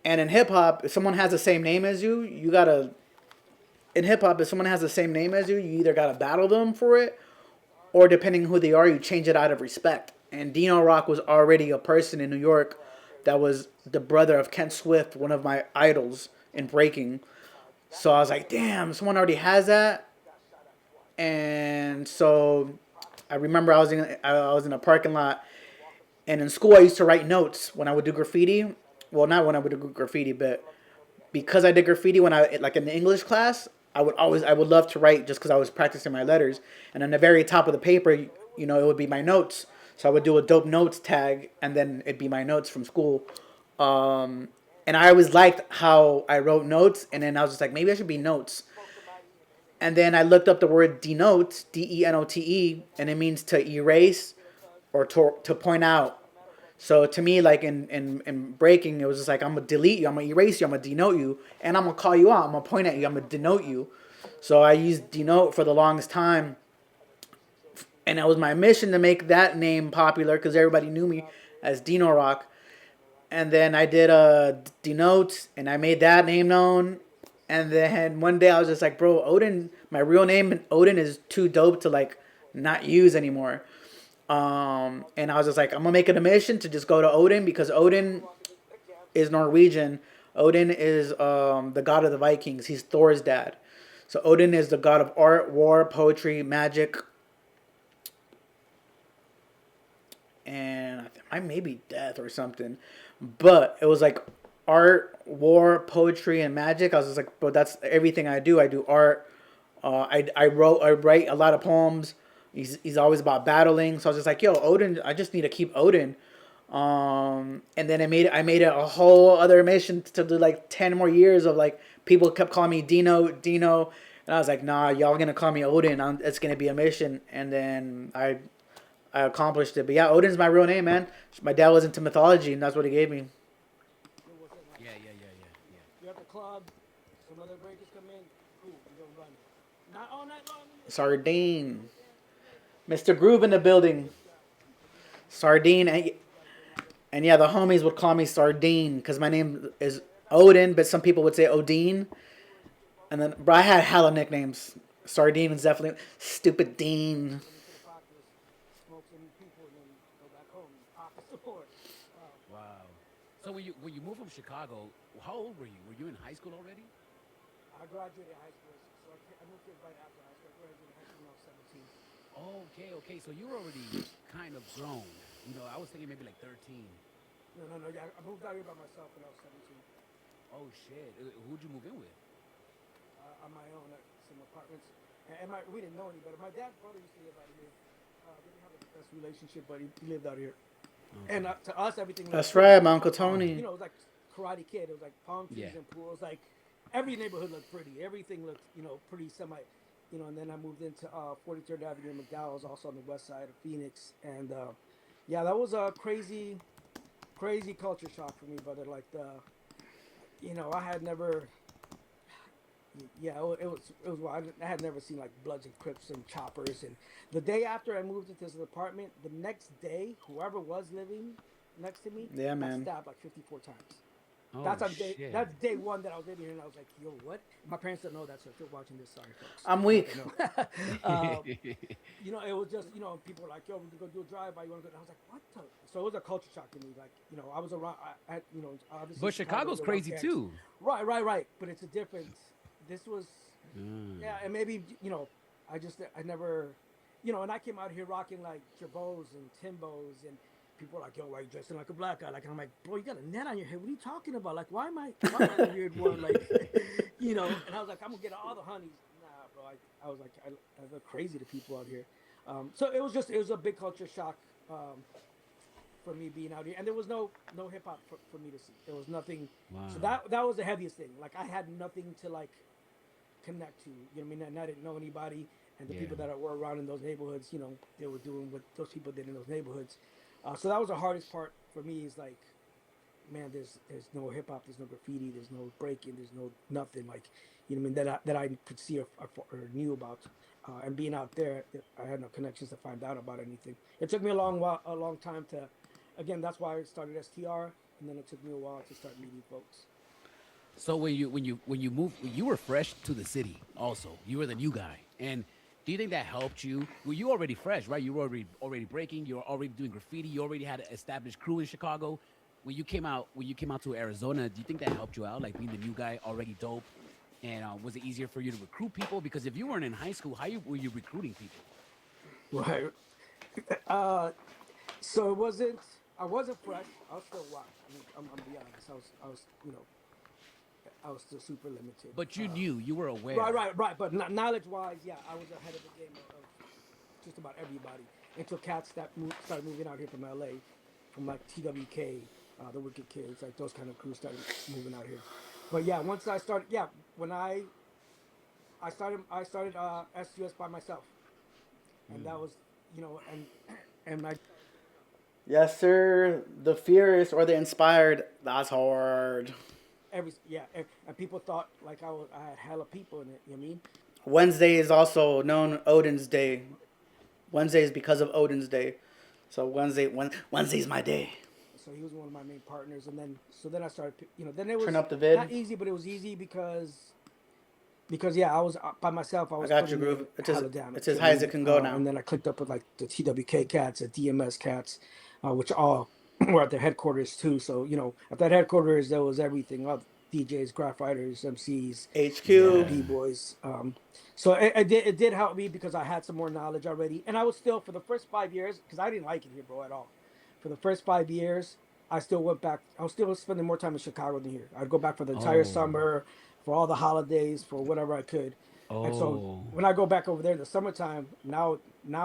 And in hip hop, if someone has the same name as you, you gotta in hip hop, if someone has the same name as you either gotta battle them for it, or depending who they are, you change it out of respect. And Dino Rock was already a person in New York that was the brother of Kent Swift, one of my idols in breaking. So I was like, damn, someone already has that. And so I remember I was in a parking lot, and in school I used to write notes when I would do graffiti. Well, not when I would do graffiti, but because I did graffiti when I like in the English class, I would love to write just because I was practicing my letters. And on the very top of the paper, it would be my notes. So I would do a dope notes tag, and then it'd be my notes from school. Um, and I always liked how I wrote notes, and then I was just like, maybe I should be notes. And then I looked up the word denote, Denote, and it means to erase or to point out. So to me, like in breaking, it was just like I'm gonna delete you, I'm gonna erase you, I'm gonna denote you, and I'm gonna call you out, I'm gonna point at you, I'm gonna denote you. So I used denote for the longest time, and it was my mission to make that name popular because everybody knew me as Dino Rock. And then I did a denote, and I made that name known. And then one day I was just like, bro, Odin, my real name Odin is too dope to like not use anymore. And I was just like, I'm gonna make it a mission to just go to Odin because Odin is Norwegian. Odin is the god of the Vikings. He's Thor's dad. So Odin is the god of art, war, poetry, magic, and I maybe death or something. But it was like art, war, poetry, and magic. I was just like, but that's everything I do. I do art. I write a lot of poems. He's always about battling. So I was just like, yo, Odin. I just need to keep Odin. And then I made it a whole other mission to do like 10 more years of like people kept calling me Dino, and I was like, nah, y'all gonna call me Odin. It's gonna be a mission, and then I accomplished it. But yeah, Odin's my real name, man. My dad was into mythology, and that's what he gave me. Yeah. You're at the club, some other breakers come in, cool, you go run. Not all night long. Sardine, Mr. Groove in the building. Sardine, and yeah, the homies would call me Sardine because my name is Odin, but some people would say Odin. And then, bro, I had hella nicknames. Sardine is definitely stupid Dean. Come into the pockets, smoke some people, and then go back home. Pocket support. Wow. So when you moved from Chicago, how old were you? Were you in high school already? I graduated high school, so I moved here right after high school. I graduated high school when I was 17. Okay. So you were already kind of grown. I was thinking maybe like 13. No. Yeah, I moved out here by myself when I was 17. Oh shit. Who'd you move in with? On my own at some apartments. We didn't know any better. My dad's brother used to live out here. We didn't have the best relationship, but he lived out here. Okay. And to us, everything was That's pretty. right, my Uncle Tony. It was like Karate Kid. It was like palm trees Yeah. and pools. Like every neighborhood looked pretty. Everything looked, pretty semi. And then I moved into 43rd Avenue in McDowell's, also on the west side of Phoenix. And yeah, that was a crazy, crazy culture shock for me, brother. Like I had never. Yeah, it was wild. I had never seen like Bloods and Crips and choppers. And the day after I moved into this apartment, the next day, whoever was living next to me, Yeah, got man. stabbed like 54 times. Oh That's on shit. day. That's day one that I was living here, and I was like, "Yo, what?" My parents don't know that, so if you're watching this, sorry, folks. I'm weak. It was just people were like, "Yo, we're gonna do a drive by. You want to go?" And I was like, "What the?" So it was a culture shock to me. Like, I was around. Obviously. But Chicago's was around crazy gangs. too. Right. But it's a difference. This was. Mm. Yeah, and maybe I never, and I came out here rocking like Jabos and Timbos, and people were like, "Yo, why are you dressing like a black guy?" Like, I'm like, "Bro, you got a net on your head. What are you talking about? Like, why am I the weird one?" Like, And I was like, "I'm gonna get all the honeys." Nah, bro. I was like, I look crazy to people out here. So it was a big culture shock for me being out here, and there was no hip hop for me to see. There was nothing. Wow. So that was the heaviest thing. Like, I had nothing to like connect to, what I mean? And I didn't know anybody, and the people that were around in those neighborhoods, they were doing what those people did in those neighborhoods. So that was the hardest part for me. Is like, man, there's no hip hop, there's no graffiti, there's no breaking, there's no nothing like, that I could see or knew about. And being out there, I had no connections to find out about anything. It took me a long time to, again, that's why I started STR, and then it took me a while to start meeting folks. So when you moved, you were fresh to the city. Also, you were the new guy. And do you think that helped you? Well, you already fresh, right? You were already breaking. You were already doing graffiti. You already had an established crew in Chicago. When you came out to Arizona, do you think that helped you out, like being the new guy, already dope? And was it easier for you to recruit people? Because if you weren't in high school, were you recruiting people? Right. Uh, so it wasn't. I wasn't fresh. I was still wild. I mean, I'm gonna be honest. I was, I was still super limited. But you knew, you were Right, aware. right, right. But knowledge wise, yeah, I was ahead of the game of just about everybody until cats that started moving out here from LA, from like TWK, the Wicked Kids, like those kind of crews started moving out here. But yeah, once I started, yeah, when I started SUS by myself, and that was, and I Yes, sir. The furious or the inspired. That's hard. and people thought like I had hella people in it. You know what I mean? Wednesday is also known Odin's Day. Wednesday is because of Odin's Day. So Wednesday's my day. So he was one of my main partners, and then I started, then it Turn was up the vid. not easy, but it was easy because yeah, I was by myself. I I was got you, putting groove. it hella down. It's as You know what high I as it mean? can go now. And then I clicked up with like the TWK cats, the DMS cats, which all were at their headquarters too. So at that headquarters there was everything: of DJs, graph writers, MCs, HQ. Yeah. b boys. So it did help me because I had some more knowledge already, and I was still for the first 5 years because I didn't like it here, bro, at all. For the first 5 years, I still went back. I was still spending more time in Chicago than here. I'd go back for the entire Oh. summer, for all the holidays, for whatever I could. And so Oh. when I go back over there in the summertime, now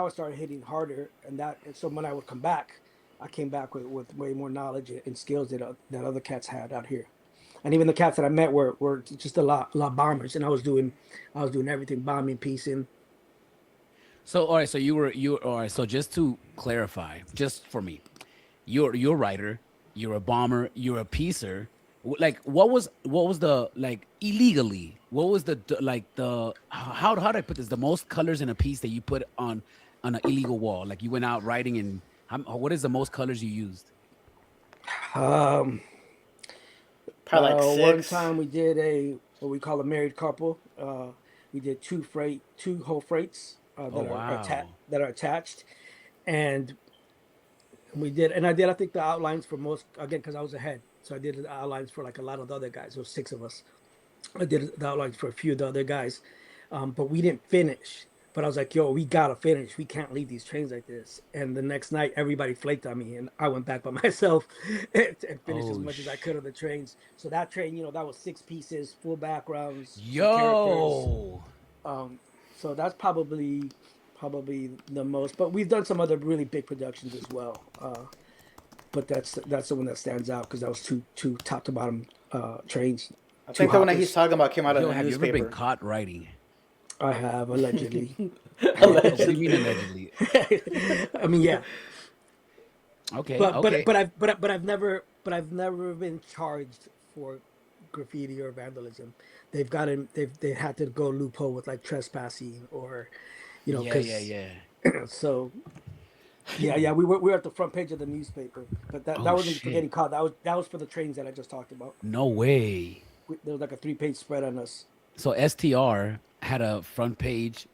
it started hitting harder, and so when I would come back, I came back with way more knowledge and skills that other cats had out here. And even the cats that I met were just a lot bombers, and I was doing everything, bombing, piecing. So all right, so you all right. So just to clarify, just for me, you're a writer, you're a bomber, you're a piecer. Like what was the like illegally? What was like the how do I put this? The most colors in a piece that you put on an illegal wall. Like you went out writing and what is the most colors you used? Um, Probably like One six. time we did a what we call a married couple. We did two whole freights Oh wow. that are attached, and and I did, I think, the outlines for most, again, because I was ahead. So I did the outlines for like a lot of the other guys. There was six of us. I did the outlines for a few of the other guys, but we didn't finish. But I was like, yo, we gotta finish. We can't leave these trains like this. And the next night, everybody flaked on me, and I went back by myself and finished as Oh much as I could of the trains. So that train, that was six pieces, full backgrounds, some characters. yo. Um, so that's probably the most. But we've done some other really big productions as well. But that's the one that stands out because that was two top to bottom trains, I two think the one that he's hoppers. talking about came out in Yo, the have you ever been newspaper. caught writing? I have, allegedly. What do you mean Allegedly. allegedly? I mean, yeah, Okay, but but okay. but I've but I've never been charged for graffiti or vandalism. They had to go loophole with like trespassing or, Yeah, yeah, because yeah. so yeah, we were at the front page of the newspaper, but that Oh wasn't for shit. getting caught. That was for the trains that I just talked about. No way. There was like a 3-page spread on us. So STR had a front page.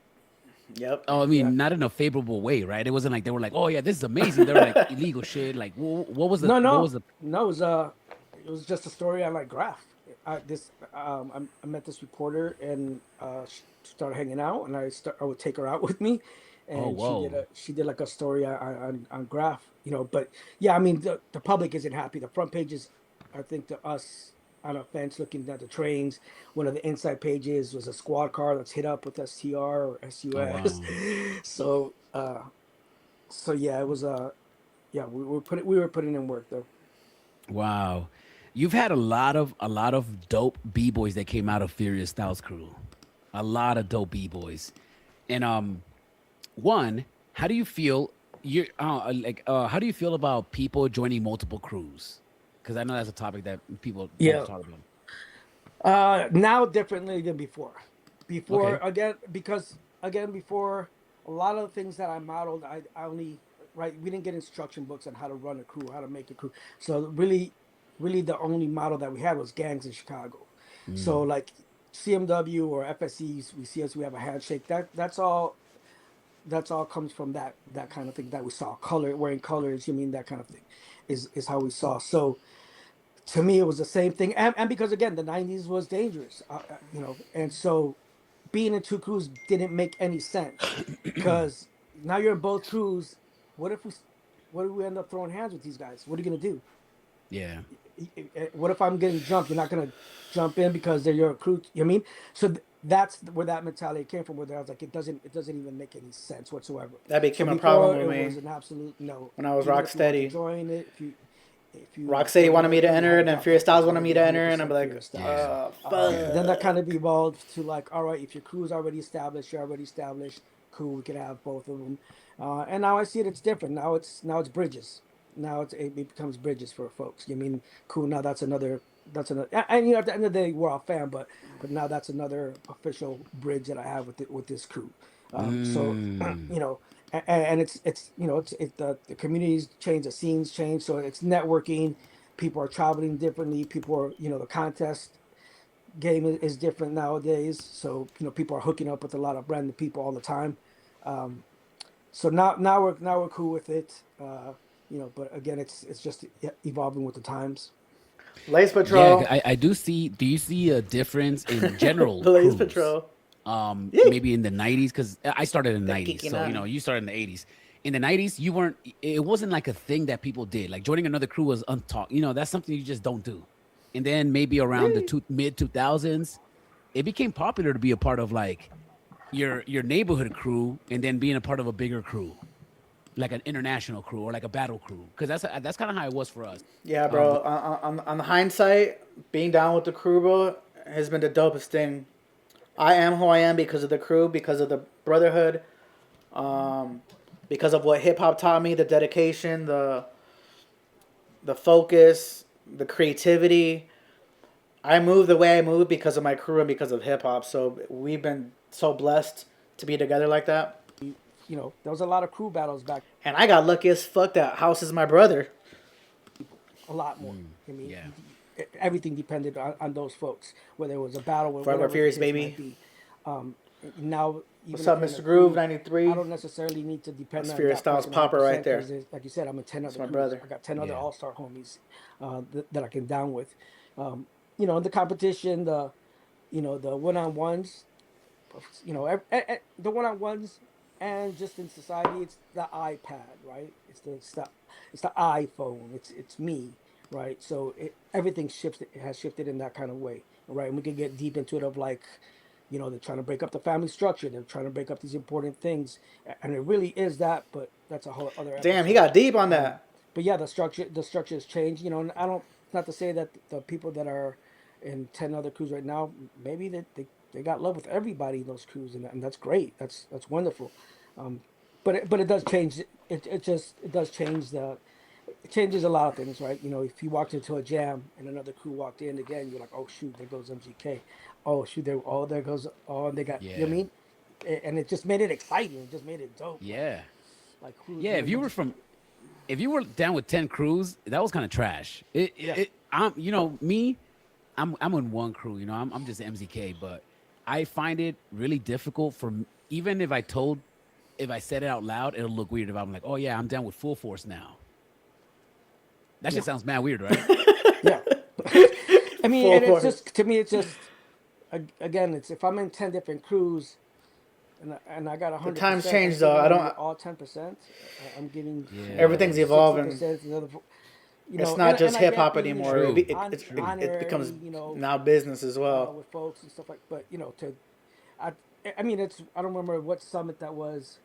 Yep. Oh, I Yeah. mean, not in a favorable way, right? It wasn't like they were like, "Oh yeah, this is amazing." They were like illegal shit. Like, what was the No, what was no, the? no. It was just a story I like graph. I met this reporter and started hanging out, and I would take her out with me, Oh and whoa. she did like a story on graph, But yeah, I mean the public isn't happy. The front page is, I think, to us on a fence looking at the trains. One of the inside pages was a squad car that's hit up with STR or Oh SUS. wow. So yeah, it was yeah, we were putting in work though. Wow. You've had a lot of dope b-boys that came out of Furious Styles crew. A lot of dope b-boys. And one, how do you feel how do you feel about people joining multiple crews? Cuz I know that's a topic that people love to Yeah. talk about. Now differently than before. Before, Okay. again, because again before, a lot of the things that I modeled, I only, right. We didn't get instruction books on how to run a crew, how to make a crew. So really, really the only model that we had was gangs in Chicago. So like CMW or FSCs, we see us, we have a handshake. That's all comes from that kind of thing that we saw. Color, wearing colors, you mean that kind of thing, is how we saw. So to me, it was the same thing, and because again, the '90s was dangerous, and so being in two crews didn't make any sense, because now you're in both crews. What if we, what if we end up throwing hands with these guys? What are you gonna do? Yeah. What if I'm getting jumped? You're not gonna jump in because they're your crew. You know what I mean? So that's where that mentality came from. Where I was like, it doesn't even make any sense whatsoever. That So became a problem before with it me was an absolute no. when I was Even if you want to Rocksteady. join it, if you Rocksteady were wanted me to there, you enter, had and to then drop Furious that Styles because you wanted want me to to be enter, and I'm 100% like, Furious Styles. Yeah. Then that fuck. kind of evolved to like, all right, if your crew's already established, you're already established. Cool, we could have both of them. And now I see it; it's different. Now it's bridges. Now it becomes bridges for folks. You mean cool? Now that's another. And at the end of the day, we're all fan, but now that's another official bridge that I have with this crew. So Mm. and the communities change, the scenes change, so it's networking. People are traveling differently. People are the contest game is different nowadays. So people are hooking up with a lot of brand new people all the time. Um, so now we're cool with it. But again, it's just evolving with the times. Lace Yeah, Patrol. I do see. Do you see a difference in general The Lace crews? Patrol. Yeet. Maybe in the '90s, because I started in the That '90s. kicking So on. you started in the '80s. In the '90s, you weren't. It wasn't like a thing that people did. Like joining another crew was untaught. That's something you just don't do. And then maybe around the Yeet. mid 2000s, it became popular to be a part of like your neighborhood crew, and then being a part of a bigger crew, like an international crew or like a battle crew. Because that's kind of how it was for us. Yeah, Um, bro. On the hindsight, being down with the crew, bro, has been the dopest thing. I am who I am because of the crew, because of the brotherhood, um, because of what hip hop taught me, the dedication, the focus, the creativity. I move the way I move because of my crew and because of hip hop. So we've been so blessed to be together like that. There was a lot of crew battles back. And I got lucky as fuck that House is my brother. A lot more. I mean, yeah. everything depended on those folks, whether it was a battle or Forever whatever the Furious, case might baby. be. Now, What's even if up, you're in a Mr. Groove crew, 93? I don't necessarily need to depend That's on Furious that Styles person Popper right 100% there. because, like you said, I'm in 10 That's other my crews. brother. I got 10 other Yeah. all-star homies that I can down with. The competition, the one-on-ones, the one-on-ones, and just in society, it's the iPad, right? It's the iPhone. It's me, right? So everything shifts. It has shifted in that kind of way, right? And we can get deep into it of like, they're trying to break up the family structure. They're trying to break up these important things, and it really is that. But that's a whole other Damn, he episode. got deep on Um, that. but yeah, the structure has changed. And I don't. Not to say that the people that are in 10 other crews right now, maybe they got love with everybody in those crews, and that's great. That's wonderful. Um, but it does change. It does change it changes a lot of things, right? If you walked into a jam and another crew walked in again, you're like, oh shoot, there goes MGK. Oh shoot, there goes, and they got, you know what I Yeah. mean? And it just made it exciting. It just made it dope. Yeah. Like who Yeah. who who's If you were down with 10 crews, that was kind of trash. yeah. I'm, me, I'm in one crew. I'm just MZK, but I find it really difficult even if I said it out loud, it'll look weird if I'm like, oh yeah, I'm down with Full Force now. That Yeah. shit sounds mad weird, right? Yeah. I mean, Full and it's force. just, to me, it's just, again, it's if I'm in 10 different crews and I got The times 100%, I'm change still though. I giving you don't. all 10%. I'm giving Yeah. Everything's evolving. 60%. The other, It's not just and I hip get hop being, anymore. It, True. be- it honorary, becomes now business as well. with folks and stuff like. But I, I mean, I don't remember what summit that was.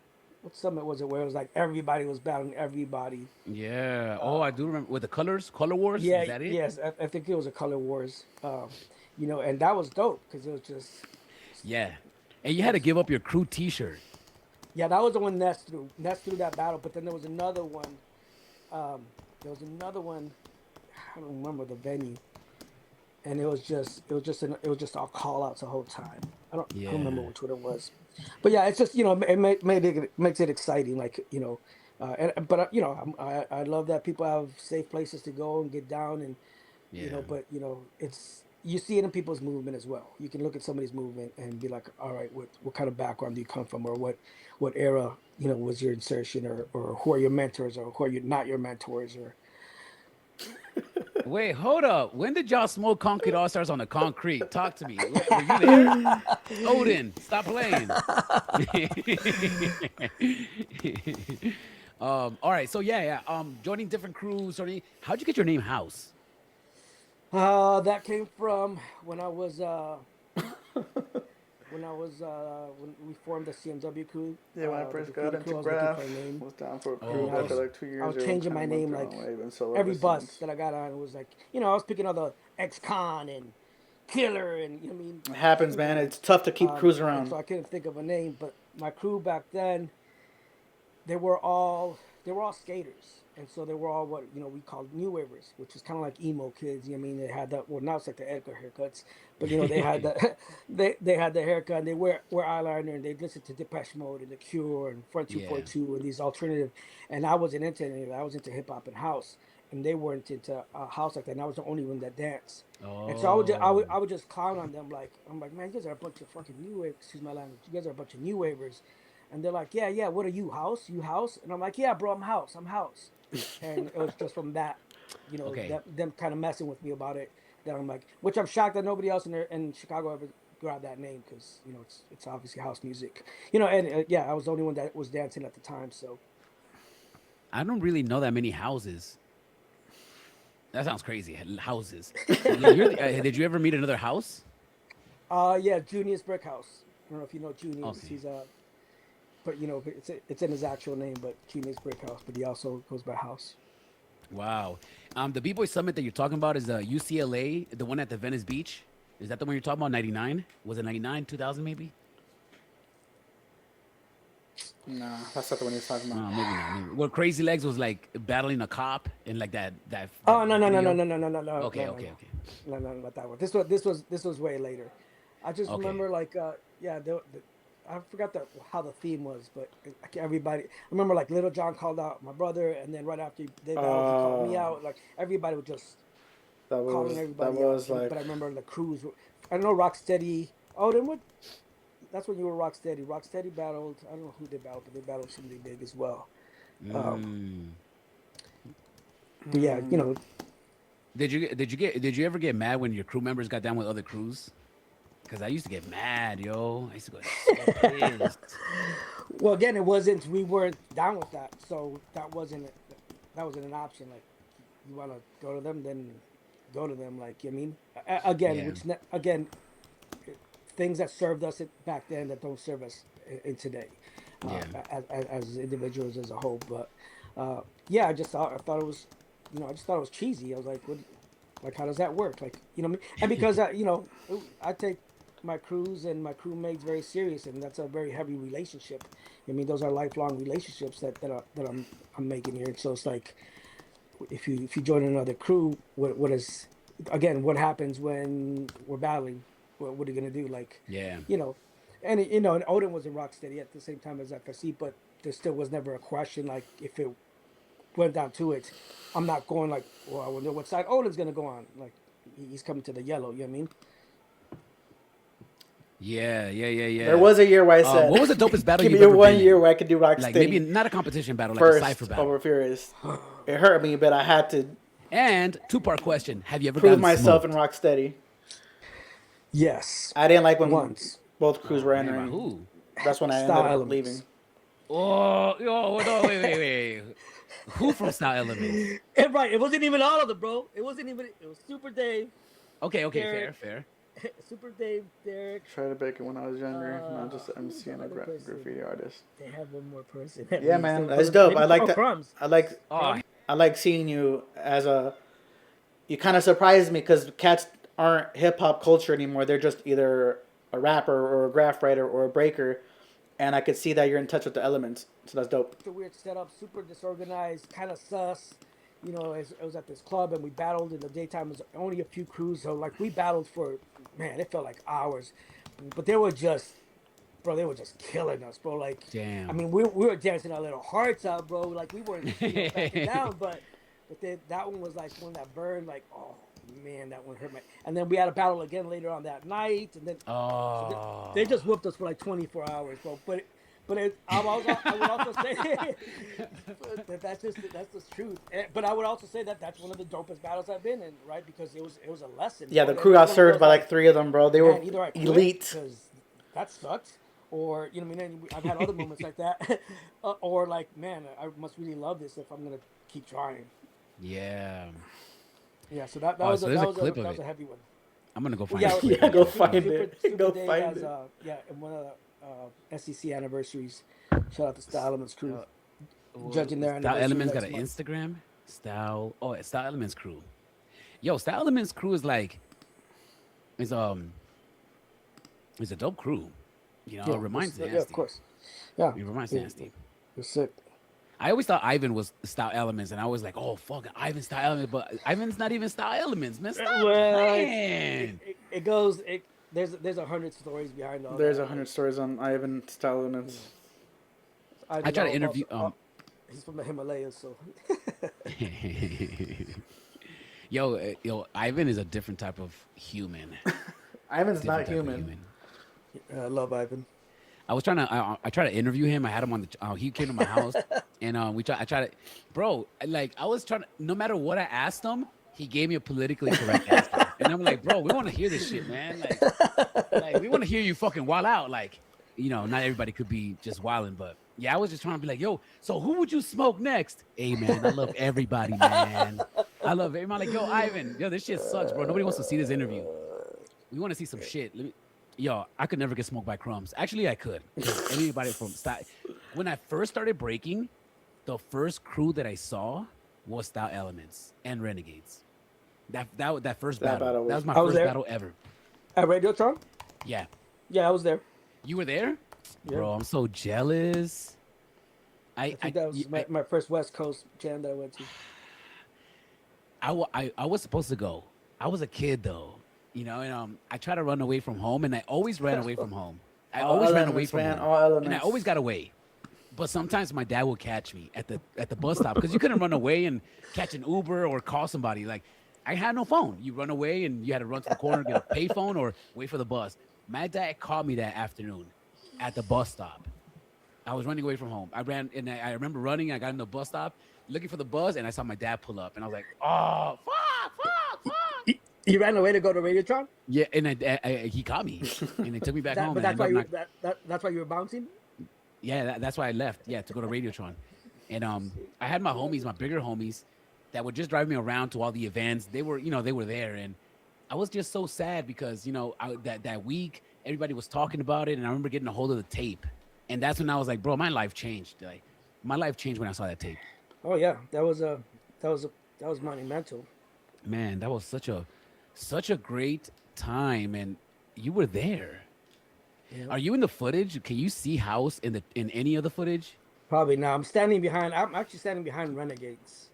What summit was it where it was like everybody was battling everybody? Yeah. Oh, I do remember with the color wars. Yeah, Was that it? yes, I think it was a Color Wars. And that was dope because it was just Yeah. And you had to that's give up your crew T-shirt. yeah, that was the one Ness threw. Ness threw that battle, but then there was another one. There was another one. I don't remember the venue, and it was just all call outs the whole time. I don't remember Yeah. which one it was, but yeah, it's just it makes it exciting, like but I love that people have safe places to go and get down, and Yeah. but it's you see it in people's movement as well. You can look at somebody's movement and be like, all right, what kind of background do you come from, or what era, was your insertion, or who are your mentors, or who are you not your mentors, or Wait, hold up. When did y'all smoke Concrete All Stars on the concrete? Talk to me. Were you there? Odin, stop playing. All right. So yeah. Joining different crews. How'd you get your name House? that came from when I was when we formed the CMW crew. Yeah, when I The first got graffiti into crew, I was looking graph, for a name, was down for a Oh, crew and after okay. like 2 years. I was Everyone changing kind my of went name their like own way, and so every ever bus since. that I got on. It was like, I was picking all the ex-con and killer, and you know what I mean. It happens, man. It's tough to keep crews And around. so I couldn't think of a name, but my crew back then, they were all skaters, and so they were all what we called new wavers, which is kind of like emo kids. You know what I mean? They had that. Well, now it's like the Edgar haircuts, but they had the they had the haircut, and they wear eyeliner, and they listen to Depeche Mode and The Cure and Front Two Yeah. Four Two and these alternative. And I wasn't into any of that. I was into hip hop and house, and they weren't into house like that. And I was the only one that danced. And so Oh. I would just clown on them, like, I'm like, man, you guys are a bunch of fucking new wavers. Excuse my language. You guys are a bunch of new wavers. And they're like, yeah, yeah. What are you, House? You House? And I'm like, yeah, bro, I'm House. I'm House. And it was just from that, Okay. them kind of messing with me about it. That I'm like, which I'm shocked that nobody else in Chicago ever grabbed that name, because it's obviously house music. And yeah, I was the only one that was dancing at the time. So I don't really know that many houses. That sounds crazy. Houses. Did you ever meet another house? yeah, Junius Brick House. I don't know if you know Junius. Okay. He's but it's in his actual name, but Junius Brick House. But he also goes by House. Wow. The B-Boy Summit that you're talking about is UCLA, the one at the Venice Beach. Is that the one you're talking about? 99? Was it 99, 2000 maybe? Nah, that's not the one he's talking about. Maybe not. Maybe. Well, Crazy Legs was like battling a cop in like that. Oh, no, video. Okay. Okay. No, not that one. This was way later. I just Okay. remember like I forgot how the theme was, but everybody. I remember like Little John called out my brother, and then right after they battled, he called me out. Like everybody was just calling everybody out. like But I remember the crews. I don't know, Rocksteady. Oh, then what? That's when you were Rocksteady. Rocksteady battled. I don't know who they battled, but they battled somebody big as well. Mm. But yeah, Did you ever get mad when your crew members got down with other crews? Because I used to get mad, yo. I used to go so pissed. Well, again, we weren't down with that, so that wasn't an option. Like, you want to go to them, then go to them. Like, you know what I mean, again, Yeah. again, things that served us back then that don't serve us in today, Yeah. as individuals as a whole. But yeah, I thought it was, I just thought it was cheesy. I was like, what? Like, how does that work? Like, you know what I mean? And because I take my crews and my crewmates very serious, and that's a very heavy relationship. I mean, those are lifelong relationships that I'm making here. And so it's like, if you join another crew, what happens when we're battling? What are you gonna do? Like, Yeah. and Odin was in Rocksteady at the same time as FSC, but there still was never a question like, if it went down to it, I'm not going like, well, I wonder what side Odin's gonna go on. Like, he's coming to the yellow. You know what I mean? Yeah. There was a year where I said, what was the dopest battle give you've me ever one been year in? where I could do Rocksteady. Like maybe not a competition battle, like first a cipher battle. over Furious. It hurt me, but I had to And two-part question: have you ever prove gotten myself smoked? in Rocksteady. Yes. I didn't like when Once. both crews were Man, by entering. who? That's when I ended Style up elements. leaving. Oh, no, wait. Who from Style Elements? Right. It wasn't even all of them, bro. It was Super Dave, Okay, Derek. fair. Super Dave, Derek. Tried to bake it when I was younger, not just MC and a other person. graffiti artist. They have one more person. at Yeah, least. man, There that's was- dope. maybe- I like oh, that. Crumbs. Oh, I like seeing you as you kind of surprised me because cats aren't hip hop culture anymore. They're just either a rapper or a graph writer or a breaker, and I could see that you're in touch with the elements. So that's dope. It's a weird setup, super disorganized, kind of sus. It was at this club, and we battled in the daytime. It was only a few crews, so like we battled for, man, it felt like hours. But they were just killing us, bro. Like, Damn. I mean, we were dancing our little hearts out, bro. Like, we weren't backing down, but that one was like one that burned. Like, oh man, that one hurt my. And then we had a battle again later on that night, and then Oh, they just whooped us for like 24 hours, bro. I would also say that's the truth. But I would also say that that's one of the dopest battles I've been in, right? Because it was a lesson. Yeah, bro. the crew And got it's one of served those, by like 3 of them, bro. They were man, either I quit elite. because that sucked, or you know, what I mean, I've had other moments like that, or like, man, I must really love this if I'm gonna keep trying. yeah. Yeah, so that Oh, was so a, there's that a was clip a, of that was it. a heavy one. I'm gonna go find Yeah, it. Yeah, go find it. Go Dave find has, it. in one of the SEC anniversaries. Shout out to Style Elements crew. Well, Judging their Style anniversary Elements got next an month. Instagram. Style Elements crew. Yo, Style Elements crew is like, is a dope crew. You know, it reminds yeah, Nasty. of course. Yeah, It reminds yeah, Nasty. it's sick. I always thought Ivan was Style Elements, and I was like, oh fuck, Ivan Style Elements, but Ivan's not even Style Elements, man. Stop playing. It goes. There's 100 stories behind all. There's that. 100 stories on Ivan Stallone. I try to interview. He's from the Himalayas, so. Yo, Ivan is a different type of human. Ivan's Different not type of human. I love Ivan. I was trying to. I tried to interview him. I had him on the. He came to my house, and I tried to. Bro, like I was trying to. No matter what I asked him, he gave me a politically correct answer, and I'm like, bro, we want to hear this shit, man. Like we want to hear you fucking wild out. Like, you know, not everybody could be just wilding, but yeah, I was just trying to be like, yo, so who would you smoke next? Hey, man, I love everybody, man. I love everybody. Like, yo, Ivan, yo, this shit sucks, bro. Nobody wants to see this interview. We want to see some shit. Yo, I could never get smoked by Crumbs. Actually, I could. Anybody from when I first started breaking, the first crew that I saw was Style Elements and Renegades. That first battle. That was my first battle ever. At Radiotron? Yeah. Yeah, I was there. You were there? Yeah. Bro, I'm so jealous. I think that was my first West Coast jam that I went to. I was supposed to go. I was a kid though, you know, and I tried to run away from home, and I always ran away from home. I always ran away from home, and I always got away. But sometimes my dad would catch me at the bus stop because you couldn't run away and catch an Uber or call somebody. Like I had no phone. You run away and you had to run to the corner, get a payphone, or wait for the bus. My dad called me that afternoon at the bus stop. I was running away from home. I ran, and I remember running. I got in the bus stop, looking for the bus, and I saw my dad pull up, and I was like, "Oh, fuck!" You ran away to go to Radiotron? Yeah, and he caught me, and they took me back home. But that's why that's why you were bouncing. Yeah, that's why I left. Yeah, to go to Radiotron, and I had my homies, my bigger homies, that would just drive me around to all the events. They were there, and I was just so sad because that week everybody was talking about it, and I remember getting a hold of the tape. And that's when I was like, bro, my life changed. Like, my life changed when I saw that tape. Oh yeah, that was monumental. Man, that was such a great time, and you were there. Yeah. Are you in the footage? Can you see House in any of the footage? Probably not. I'm actually standing behind Renegades.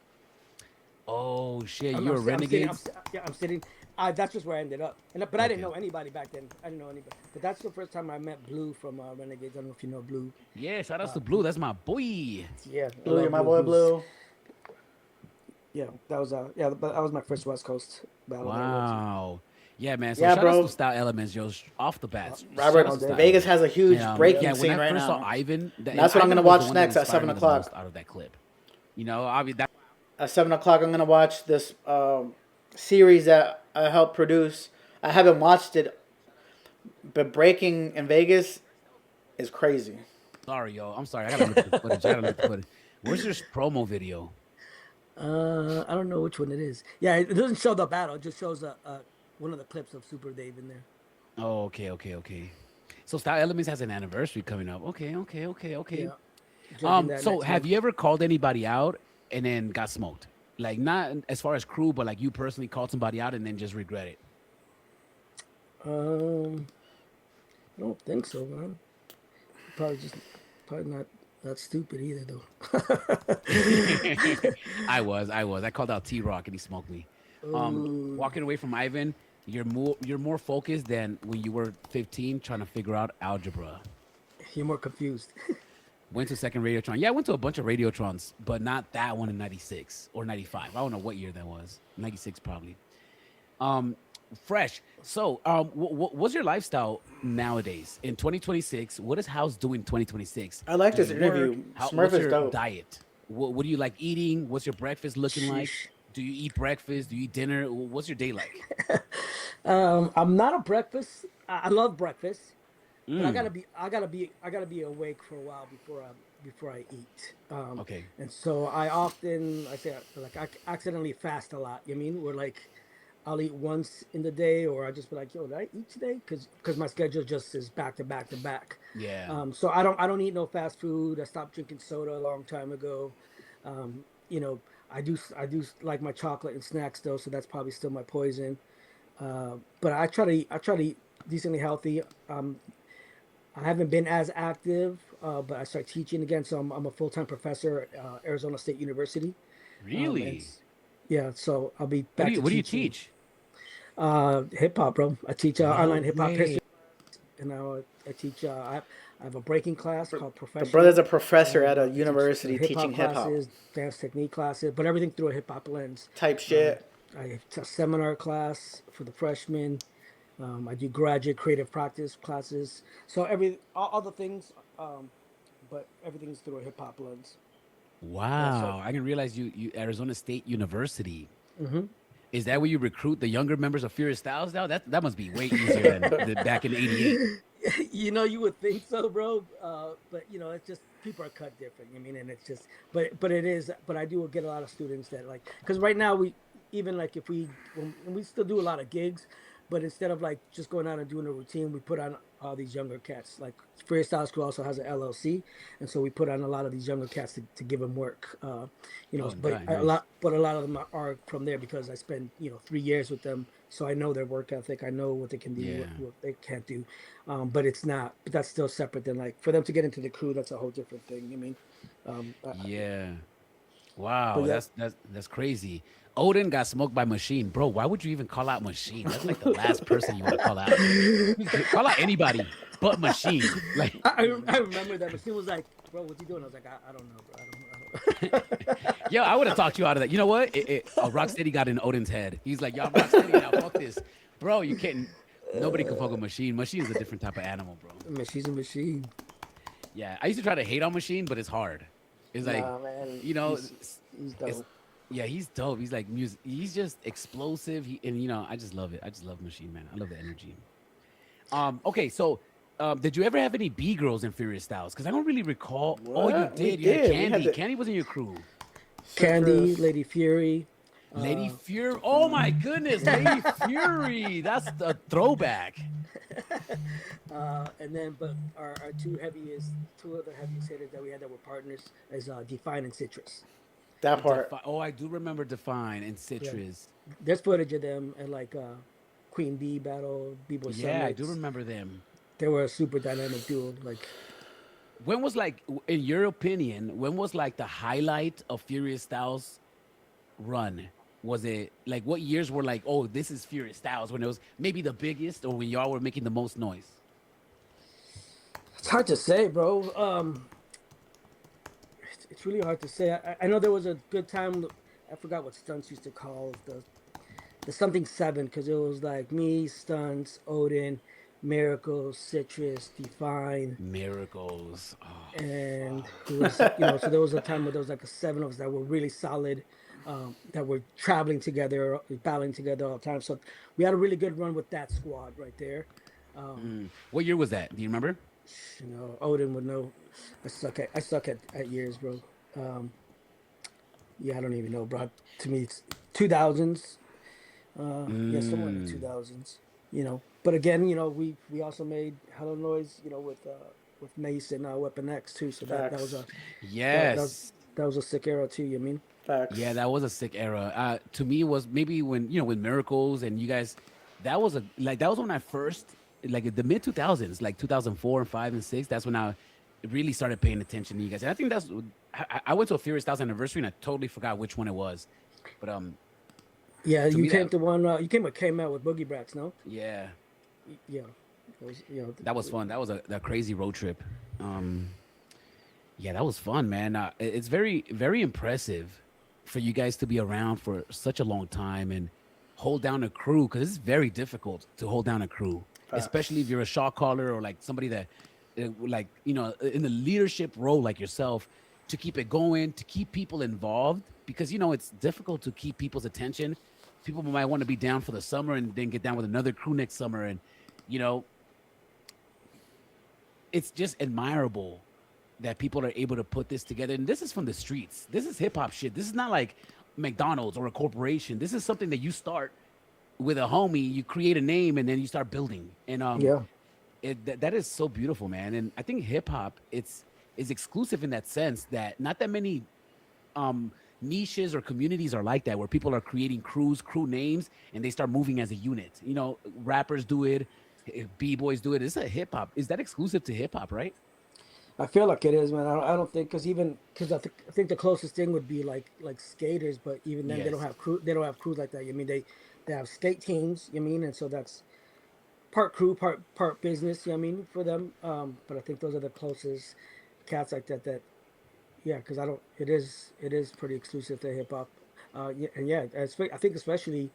Oh shit, you're Renegades. I'm sitting. That's just where I ended up. But I didn't know anybody back then. I didn't know anybody. But that's the first time I met Blue from Renegades. I don't know if you know Blue. Yeah, shout out to Blue. That's my boy. Yeah, Blue, you're my boy, Blue. Yeah, that was my first West Coast battle. Wow. Yeah, man. So shout out to Style Elements, yo, off the bat. Robert, Vegas has a huge breaking scene right now. When I first saw Ivan, that's what I'm gonna watch next at 7 o'clock. Out of that clip, you know, obviously at 7 o'clock, I'm gonna watch this series that I helped produce. I haven't watched it, but breaking in Vegas is crazy. Sorry, yo. I'm sorry. I gotta look at the footage. Where's your promo video? I don't know which one it is. Yeah, it doesn't show the battle. It just shows one of the clips of Super Dave in there. Oh, okay. So Style Elements has an anniversary coming up. Okay. Yeah. So have you ever called anybody out and then got smoked? Like not as far as crew, but like you personally called somebody out and then just regret it. I don't think so, man. Probably not that stupid either, though. I was. I called out T-Rock and he smoked me. Walking away from Ivan, you're more focused than when you were 15 trying to figure out algebra. You're more confused. Went to second Radiotron. Yeah, I went to a bunch of Radiotrons, but not that one in 96 or 95. I don't know what year that was. 96 probably. Um, Fresh. So, what's your lifestyle nowadays in 2026? What is House doing 2026? I like Do this you work? interview. How? Smurf What's is your dope. diet? What do you like eating? What's your breakfast looking like? Sheesh. Do you eat breakfast? Do you eat dinner? What's your day like? I'm not a breakfast. I love breakfast, but Mm, I gotta be awake for a while before I eat. okay. And so I often I say like I accidentally fast a lot. You know what I mean? We're like I'll eat once in the day, or I just be like, yo, did I eat today? Because my schedule just is back to back to back. Yeah. So I don't eat no fast food. I stopped drinking soda a long time ago. You know, I do like my chocolate and snacks though, so that's probably still my poison. But I try to eat decently healthy. I haven't been as active, but I started teaching again, so I'm a full time professor at Arizona State University. And Really? yeah, so I'll be back to What do you teaching teach? hip hop, bro. I teach online No hip hop way. history, and now I teach. I have a breaking class called The brother's Professional, a professor and at a I teach university hip teaching hop hip hop classes, dance technique classes, but everything through a hip hop lens. type Um, shit. I teach a seminar class for the freshmen. I do graduate creative practice classes. So all the things, but everything's through a hip hop lens. Yeah. So Wow. I didn't realize you Arizona State University. hmm Is that where you recruit the younger members of Furious Styles now? That must be way easier than back in '88. you know, you would think so, bro. But you know, it's just people are cut different. I mean, and it's just, but it is. But I do get a lot of students that like, because right now we even like if when we still do a lot of gigs, but instead of like just going out and doing a routine, we put on all these younger cats. Like Freestyle School also has an LLC, and so we put on a lot of these younger cats to give them work. You know, Oh, nice. but a lot of them are from there because I spent 3 years with them, so I know their work ethic. I know what they can do, Yeah. what they can't do. But it's not. But that's still separate than like for them to get into the crew. That's a whole different thing. I mean, yeah. Yeah. But Wow. yeah, That's crazy. Odin got smoked by Machine, bro. Why would you even call out Machine? That's like the last person you want to call out. Call out anybody but Machine. Like, I remember that. But she was like, "Bro, what's he doing?" I was like, "I don't know, bro. I don't." yo, I would have talked you out of that. You know what? Rocksteady got in Odin's head. He's like, y'all Rocksteady now. Fuck this, bro. You can't. Nobody can fuck with Machine. Machine is a different type of animal, bro. I mean, she's a machine. Yeah, I used to try to hate on Machine, but it's hard. It's like, Nah, man. you know, He's it's dope. yeah, he's dope. He's like music. He's just explosive. And I just love it. I just love Machine, man. I love the energy. Okay, so did you ever have any B girls in Furious Styles? Because I don't really recall. Oh, you What? We did. You had did. We had Candy. the Candy was in your crew. Candy, Citrus. Lady Fury. Lady Uh, Fury. Oh my goodness, Lady Fury. That's a throwback. and then, but our two other heaviest hitters that we had that were partners is Define and Citrus. That part. Oh, I do remember Define and Yeah, Citrus. there's footage of them at like Queen Bee battle, B-boy Yeah, I do summits. remember them. They were a super dynamic duo. Like When was like, in your opinion, when was like the highlight of Furious Styles run? Was it like what years were like, oh, this is Furious Styles when it was maybe the biggest or when y'all were making the most noise? it's hard to say, bro. It's really hard to say. I know there was a good time. I forgot what stunts used to call the something seven because it was like me, stunts, Odin, Miracle, Citrus, Define, Miracles. Oh, and it fuck. was so there was a time where there was like a seven of us that were really solid, that were traveling together, battling together all the time. So we had a really good run with that squad right there. Um, What year was that? Do you remember? Odin would know. I suck at years, bro. Um, yeah, I don't even know, bro. To me, it's 2000s. Yeah, somewhere in the 2000s. But again, we also made Hello Noise, with Mace and Weapon X too. So that was Facts. a that, that was Yes. that was a sick era too. You mean? Yeah, Facts. that was a sick era. To me, it was maybe when with Miracles and you guys. That was when I first like the mid 2000s, like 2004 and five and six. That's when I really started paying attention to you guys. And I think I went to a Furious Styles anniversary and I totally forgot which one it was. But Yeah, to you me came that to one. You came with K-Mel with Boogie Brats, no? yeah, Yeah, it was, that was fun. That was a crazy road trip. Um, yeah, that was fun, man. It's very very impressive for you guys to be around for such a long time and hold down a crew, because it's very difficult to hold down a crew, especially if you're a shot caller or like somebody that, like, you know, in the leadership role like yourself, to keep it going, to keep people involved, because you know it's difficult to keep people's attention. People might want to be down for the summer and then get down with another crew next summer, and you know, it's just admirable that people are able to put this together. And this is from the streets. This is hip hop shit. This is not like McDonald's or a corporation. This is something that you start with a homie. You create a name and then you start building. And Yeah. that is so beautiful, man. And I think hip hop is exclusive in that sense that not that many niches or communities are like that, where people are creating crews, crew names, and they start moving as a unit. You know, rappers do it, b-boys do it. It's a hip hop. Is that exclusive to hip hop, right? I feel like it is, man. I don't think because I think the closest thing would be like skaters, but even then they don't Yes. have crew. They don't have crews like that. I mean, they have skate teams. You mean, and so that's part crew, part business. You know what I mean, for them. But I think those are the closest cats like that. That yeah, because I don't. It is pretty exclusive to hip hop. Yeah, and yeah, I think especially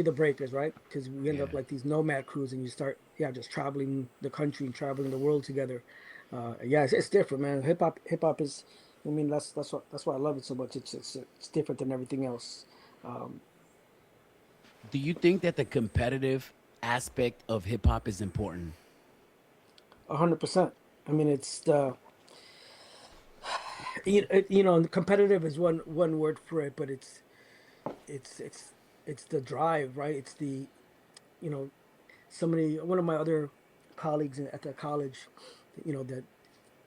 the breakers, right? Because we end Yeah. up like these nomad crews, and you start just traveling the country and traveling the world together. Yeah, it's different, man. Hip hop is. I mean, that's why I love it so much. It's different than everything else. Um, Do you think that the competitive aspect of hip hop is important? 100%. I mean, it's the competitive is one word for it, but it's it's it's the drive, right? It's the you know one of my other colleagues at the college, that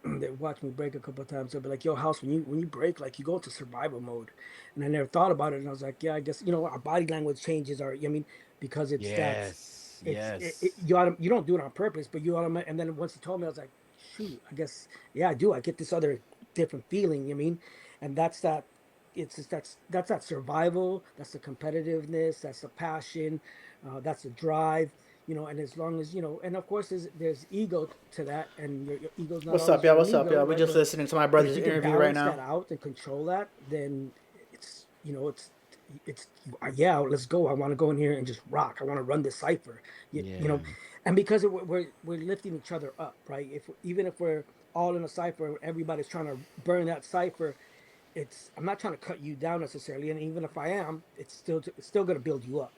that watched me break a couple of times. They'll be like, "Yo, House, when you break, like you go into survival mode," and I never thought about it. And I was like, "Yeah, I guess our body language changes. I mean, because it's that Yes. Yes. you don't do it on purpose, but you automatic. And then once he told me, I was like, shoot, I guess yeah, I do. I get this other different feeling. You mean, and that's that. It's just that's that survival. That's the competitiveness. That's the passion. That's the drive. And as long as and of course there's ego to that, and your ego's not What's up, always y'all? your What's up, ego, y'all? We right? just listening to my But if brother's you can interview right balance that now. out and control that, then it's yeah, let's go. I want to go in here and just rock. I want to run this cipher. Yeah. And because we're lifting each other up, right? Even if we're all in a cipher, everybody's trying to burn that cipher. I'm not trying to cut you down necessarily, and even if I am, it's still going to build you up,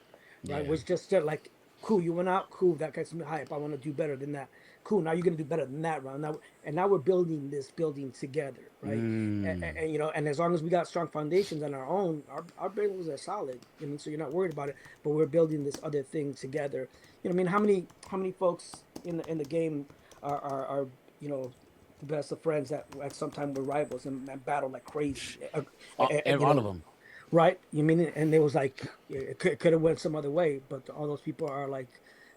right? Yeah. We're just like, cool, you went out, cool, that gets me hype. I want to do better than that. Cool, now you're going to do better than that round. Now we're building this building together, right? Mm. And as long as we got strong foundations on our own, our buildings are solid. So you're not worried about it. But we're building this other thing together. I mean, how many folks in the game are the best of friends that at some time were rivals and battle like crazy. All of them. Right? You mean, and it was like it could have went some other way, but all those people are like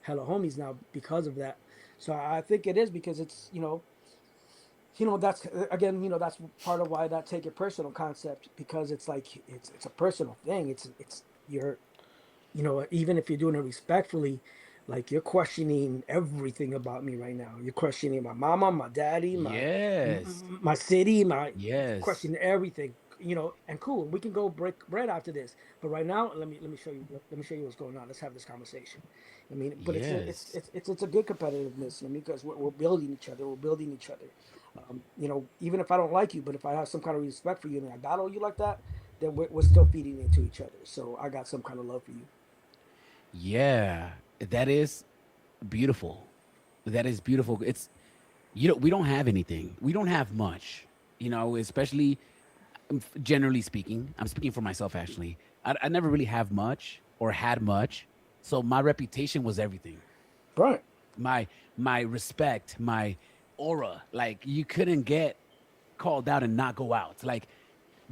hella homies now because of that. So I think it is because it's that's again that's part of why that take it personal concept, because it's like it's a personal thing. It's you're even if you're doing it respectfully, like you're questioning everything about me right now. You're questioning my mama, my daddy, Yes. my city, my Yes. questioning everything. And cool, we can go break bread after this. But right now, let me show you. Let me show you what's going on. Let's have this conversation. I mean, but Yes. it's a good competitiveness. I mean, because we're building each other. We're building each other. Even if I don't like you, but if I have some kind of respect for you and I battle you like that, then we're still feeding into each other. So I got some kind of love for you. Yeah. That is beautiful. That is beautiful. It's we don't have anything. We don't have much. Especially generally speaking. I'm speaking for myself actually. I never really have much or had much. So my reputation was everything. Right. My respect, my aura. Like you couldn't get called out and not go out. Like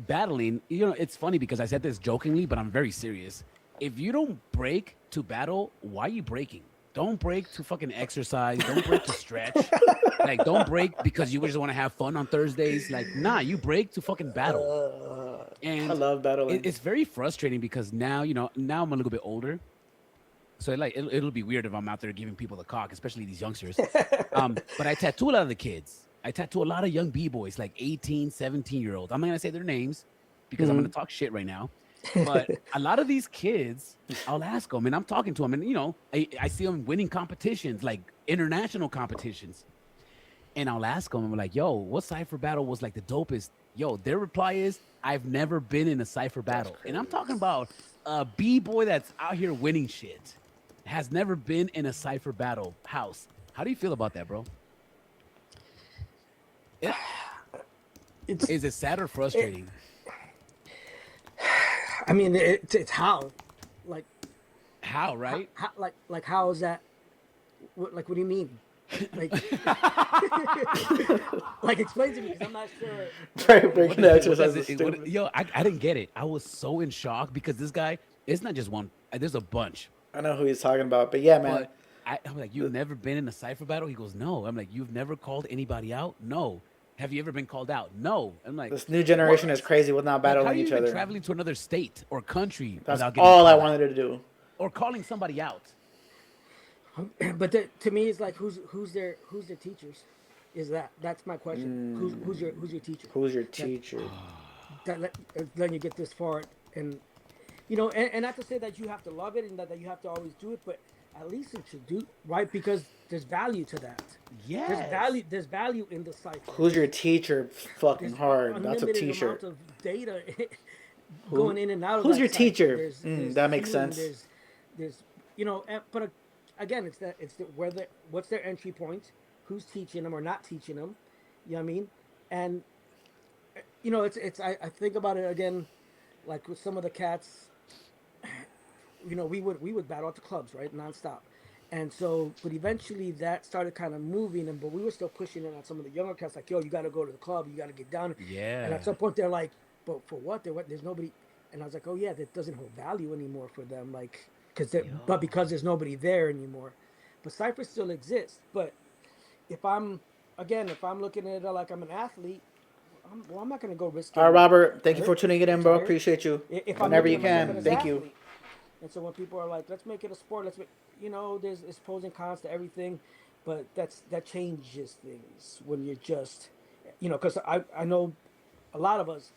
battling, it's funny because I said this jokingly, but I'm very serious. If you don't break to battle, why are you breaking? Don't break to fucking exercise. Don't break to stretch. Like, don't break because you just want to have fun on Thursdays. Like, nah, you break to fucking battle. I And love battling. it's very frustrating because now I'm a little bit older. So it'll be weird if I'm out there giving people the cock, especially these youngsters. But I tattoo a lot of the kids. I tattoo a lot of young b-boys, like 18, 17-year-olds. I'm not going to say their names because I'm going to talk shit right now. But a lot of these kids, I'll ask them, and I'm talking to them, and I see them winning competitions, like international competitions, and I'll ask them, I'm like, "Yo, what cipher battle was like the dopest?" Yo, their reply is, "I've never been in a cipher battle," and I'm talking about a b-boy that's out here winning shit, has never been in a cipher battle. House, how do you feel about that, bro? It, It's is it sad or it, frustrating? I mean, it's how, like, How, right? like how is that? Like, what do you mean? Like, like explain to me because I'm not sure. Breaking the What exercise does is it stupid. yo, I didn't get it. I was so in shock because this guy, it's not just one, there's a bunch. I know who he's talking about, but yeah, man. But I'm like, you've never been in a cipher battle? He goes, no. I'm like, you've never called anybody out? No. Have you ever been called out? No. I'm like, This new generation is what? crazy with not Like, how are battling you each even other. traveling to another state or country That's without getting all I called out wanted to do. or calling somebody out? But to me, it's like who's their teachers? Is that's my question? Who's your teacher? Who's your That teacher? letting you get this far, and and not to say that you have to love it and that you have to always do it, but at least it should do right because there's value to that. There's Yes. value. There's value in the cipher. Who's your teacher? Fucking There's hard. That's a unlimited t-shirt. amount of data Who? going in and out of Who's that your cipher. teacher? There's That makes healing, sense. there's but again, it's whether what's their entry point, who's teaching them or not teaching them, you know what I mean, and it's I think about it again, like with some of the cats, we would battle at the clubs, right, nonstop. And so, but eventually that started kind of moving, and but we were still pushing it on some of the younger cats, like, yo, you got to go to the club, you got to get down. And at Yeah. some point, they're like, but for what? There's nobody. And I was like, oh yeah, that doesn't hold value anymore for them, like, but Yo. because there's nobody there anymore. But Cypher still exists. But if I'm if I'm looking at it like I'm an athlete, I'm not gonna go risk All right, getting Robert. Thank you for hurt, tuning it in, bro. retired. Appreciate you. If I'm Whenever looking you at myself can. as an Thank you. athlete. And so when people are like, let's make it a sport, there's pros and cons to everything, but that changes things when you're just, because I know a lot of us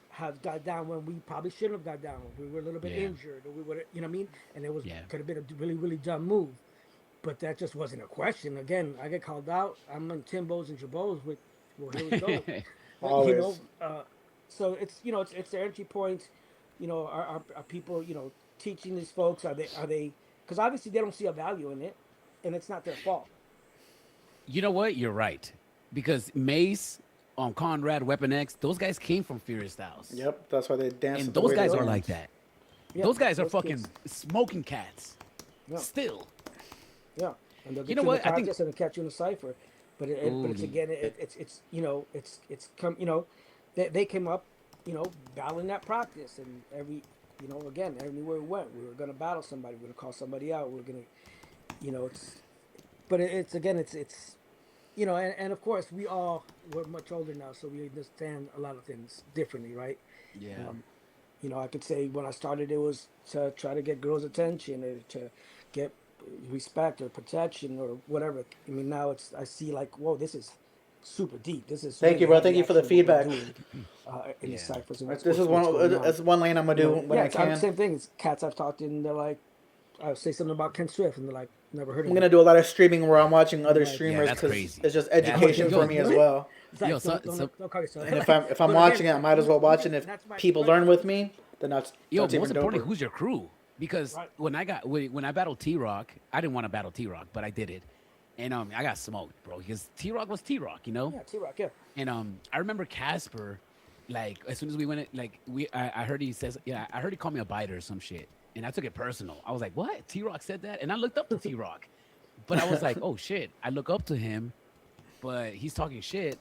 have got down when we probably shouldn't have got down. We were a little bit Yeah. injured, or we would, you know what I mean, and it was Yeah. could have been a really really dumb move, but that just wasn't a question. Again, I get called out. I'm on Timbos and Jabos with, well, here we go. Always. So it's their entry point. Are people teaching these folks? Are they? Because obviously they don't see a value in it, and it's not their fault. You know what? You're right. Because Mace, Conrad, Weapon X, those guys came from Furious Styles. Yep. That's why they dance And the those way they guys are Yep. like dance. that. Yeah, Those guys are those fucking kids. smoking cats. Yeah, Still. yeah, and they'll You get know you in the what? I think. contest and they'll catch you in the cipher. But Ooh, it's again it's come they came up battling that practice and again everywhere we went we were gonna battle somebody, we are gonna call somebody out, we are gonna it's but it's again it's and of course we're much older now, so we understand a lot of things differently, right? yeah. um, I could say when I started, it was to try to get girls' attention or to get respect or protection or whatever. I mean, now I see like, whoa, this is super deep. This is Thank you, really bro. Thank heavy, you for the actually, what we're feedback. doing in the Yeah. ciphers and This is what's going on. that's one lane I'm gonna do when Yeah, I it's the can. same thing. It's cats I've talked to, and they're like, I'll say something about Ken Swift, and they're like, never heard of I'm him. gonna do a lot of streaming where I'm watching I'm other like, Yeah, streamers that's because crazy. it's just That's education yo, for me as really? well. It's like, yo, so, don't call yourself. And if I'm But watching again, it, I might as well watch it. If that's my people question. learn with me, then yo, that's most even importantly, doper. who's your crew? Because Right. when I battled T Rock, I didn't want to battle T Rock, but I did it, and I got smoked, bro. Because T Rock was T Rock, Yeah, T-Rock, yeah. And I remember Casper, like as soon as we went, like I heard he says, yeah, I heard he called me a biter or some shit, and I took it personal. I was like, what? T Rock said that, and I looked up to T Rock, but I was like, oh shit, I look up to him, but he's talking shit.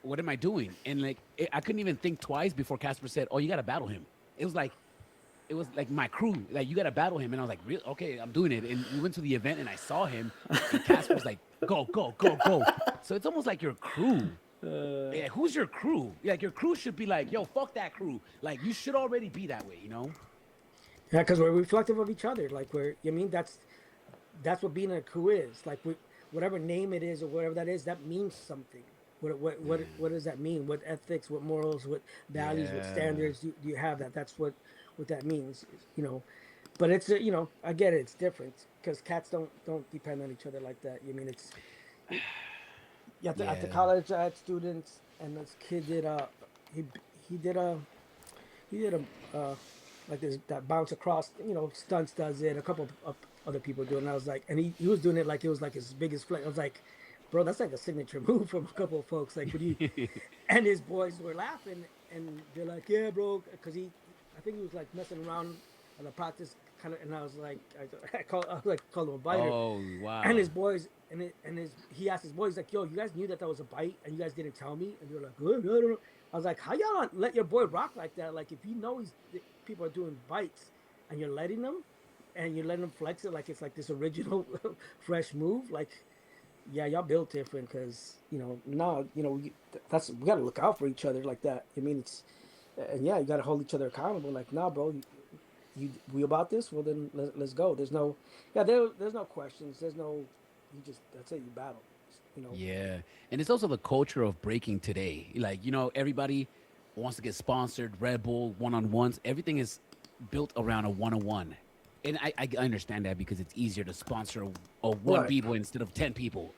What am I doing? And like I couldn't even think twice before Casper said, oh, you gotta battle him. It was like my crew, like you gotta battle him, and I was like, real okay, I'm doing it. And we went to the event, and I saw him, and Casper was like, go, go, go, go. So it's almost like your crew. Yeah, who's your crew? Like your crew should be like, yo, fuck that crew. Like you should already be that way, you know? Yeah, because we're reflective of each other. Like that's what being a crew is. Like whatever name it is or whatever that is, that means something. What does that mean? What ethics, what morals, what values, what Yeah. standards do you have? That's what that means. You know, but it's I get it. It's different because cats don't depend on each other like that. You mean it's at the Yeah. college I had students, and this kid did he he did a he did a like this that bounce across, stunts does it, a couple of other people do it, and I was like, and he was doing it like it was like his biggest flex. I was like, bro, that's like a signature move from a couple of folks. Like, would you? And his boys were laughing, and they're like, yeah, bro, because I think he was like messing around on the practice kind of, and I was like, I was like called him a biter, Oh and wow. his boys he asked his boys like, yo, you guys knew that was a bite and you guys didn't tell me, and they were like, I don't know. I was like, how y'all not let your boy rock like that? Like, if you know people are doing bites and you're letting them, and you're letting them flex it like it's like this original fresh move, like, yeah, y'all built different, because no, that's we got to look out for each other like that. I mean, it's and yeah, you got to hold each other accountable. Like, nah, bro, we about this? Well, then let's go. There's no, yeah, there's no questions. There's no, you just that's it. You battle. You know. Yeah. And it's also the culture of breaking today. Like, everybody wants to get sponsored, Red Bull, one-on-ones. Everything is built around a one-on-one. And I understand that because it's easier to sponsor a one Right. b-boy instead of 10 people.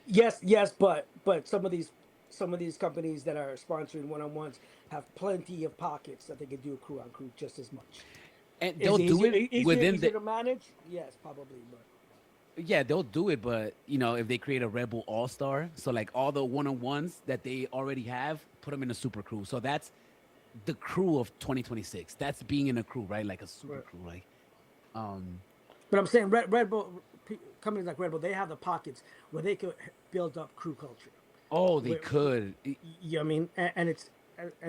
Yes, but some of these companies that are sponsoring one-on-ones have plenty of pockets that they could do crew on crew just as much. And Is they'll it do easier it within easier the to manage? Yes, probably, but yeah, they'll do it, but if they create a Red Bull All-Star, so like all the one-on-ones that they already have, put them in a super crew. So that's the crew of 2026. That's being in a crew, right? Like a super right. crew, like um But I'm saying Red Bull companies like Red Bull, they have the pockets where they could build up crew culture. oh, they Where, could. you know what I mean? And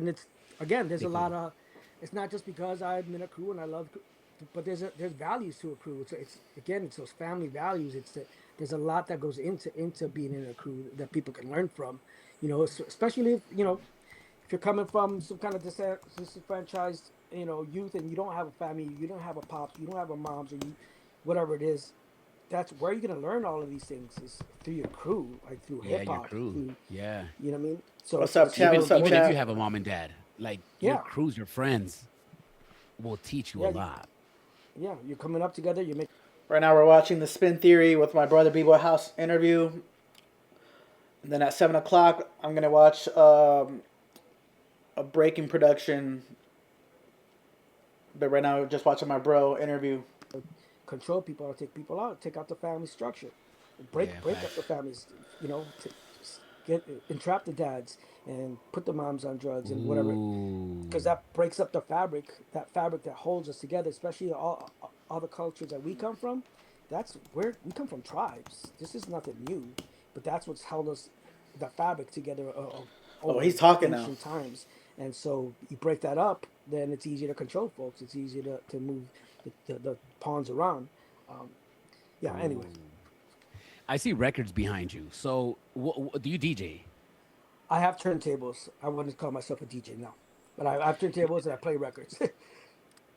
it's again, there's They a lot could. of. It's not just because I'm in a crew and I love, but there's values to a crew. It's again, it's those family values. There's a lot that goes into being in a crew that people can learn from. Especially if you're coming from some kind of disenfranchised youth, and you don't have a family, you don't have a pops, you don't have a moms, or you whatever it is. That's where you're gonna learn all of these things is through your crew, like through Yeah, hip your hop, crew. through Yeah. you know what I mean. So What's it's up, it's chat? super What's up, Even important. if you chat? have a mom and dad, like your Yeah, crews, your friends will teach you a yeah, lot. yeah. You're coming up together. You make Right now we're watching the Spin Theory with my brother Bboy House interview. And then at 7 o'clock, I'm gonna watch a breaking production. But right now, just watching my bro interview. control people or take people out, take out the family structure, break Yeah, break up the facts. families. Just get entrap the dads and put the moms on drugs and whatever, because Ooh. that breaks up the fabric that holds us together, especially all the cultures that we come from. That's where we come from, tribes. This is nothing new, but that's what's held us, the fabric together Oh, he's over talking now. ancient times. And so you break that up, then it's easier to control folks. It's easier to move the pawns around. Um, yeah. Anyway, Ooh. I see records behind you. So, do you DJ? I have turntables. I wouldn't call myself a DJ now, but I have turntables and I play records.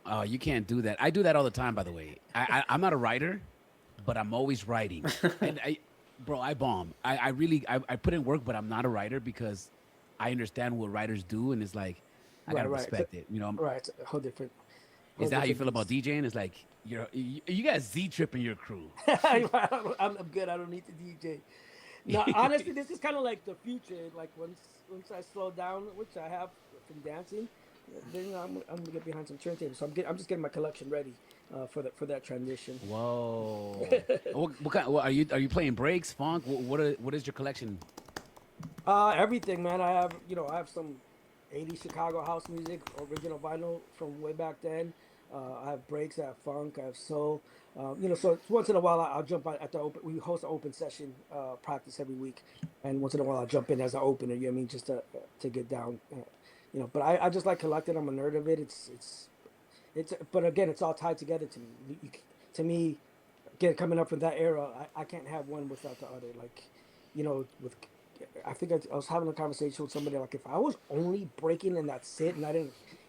Oh, you can't do that. I do that all the time, by the way. I'm not a writer, but I'm always writing. And bro, I bomb. I really, I put in work, but I'm not a writer because I understand what writers do, and it's like, I Right, gotta right, respect it. right. It's a Is whole that how you different feel about beast. DJing? It's like you guys Z tripping your crew. I'm good. I don't need to DJ. No, honestly, this is kind of like the future. Like once I slow down, which I have from dancing, then I'm gonna get behind some turntables. So I'm just getting my collection ready for that transition. Whoa. What kind? Are you playing breaks, funk? What is your collection? Everything, man. I have some 80s Chicago house music, original vinyl from way back then. I have breaks, I have funk, I have soul. So once in a while I'll jump out at the open. We host an open session practice every week, and once in a while I'll jump in as an opener. You know what I mean, just to get down. But I just like collecting. I'm a nerd of it. It's. But again, it's all tied together to me. To me, again, coming up from that era, I can't have one without the other. Like, with I think I was having a conversation with somebody like if I was only breaking and that's it, and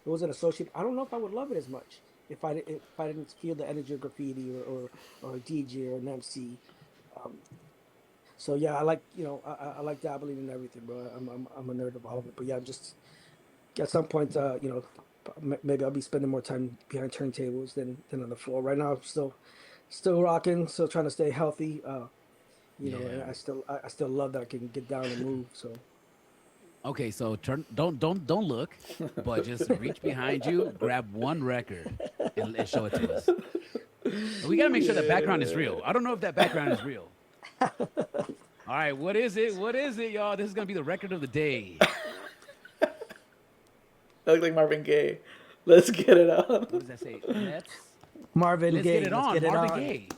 it wasn't associated. I don't know if I would love it as much if I didn't feel the energy of graffiti or a DJ or an MC. Um, So yeah, I like I like dabbling in everything, bro. I'm a nerd of all of it. But yeah, I'm just at some point, maybe I'll be spending more time behind turntables than on the floor. Right now, I'm still rocking, still trying to stay healthy. And Yeah. I still love that I can get down and move. So Okay, so turn don't look, but just reach behind you, grab one record, and show it to us. And we gotta make sure the background is real. I don't know if that background is real. All right, what is it? What is it, y'all? This is gonna be the record of the day. I look like Marvin Gaye. Let's get it What on. does that say? Marvin Let's get Gaye, it let's on, get it Marvin on. Gaye.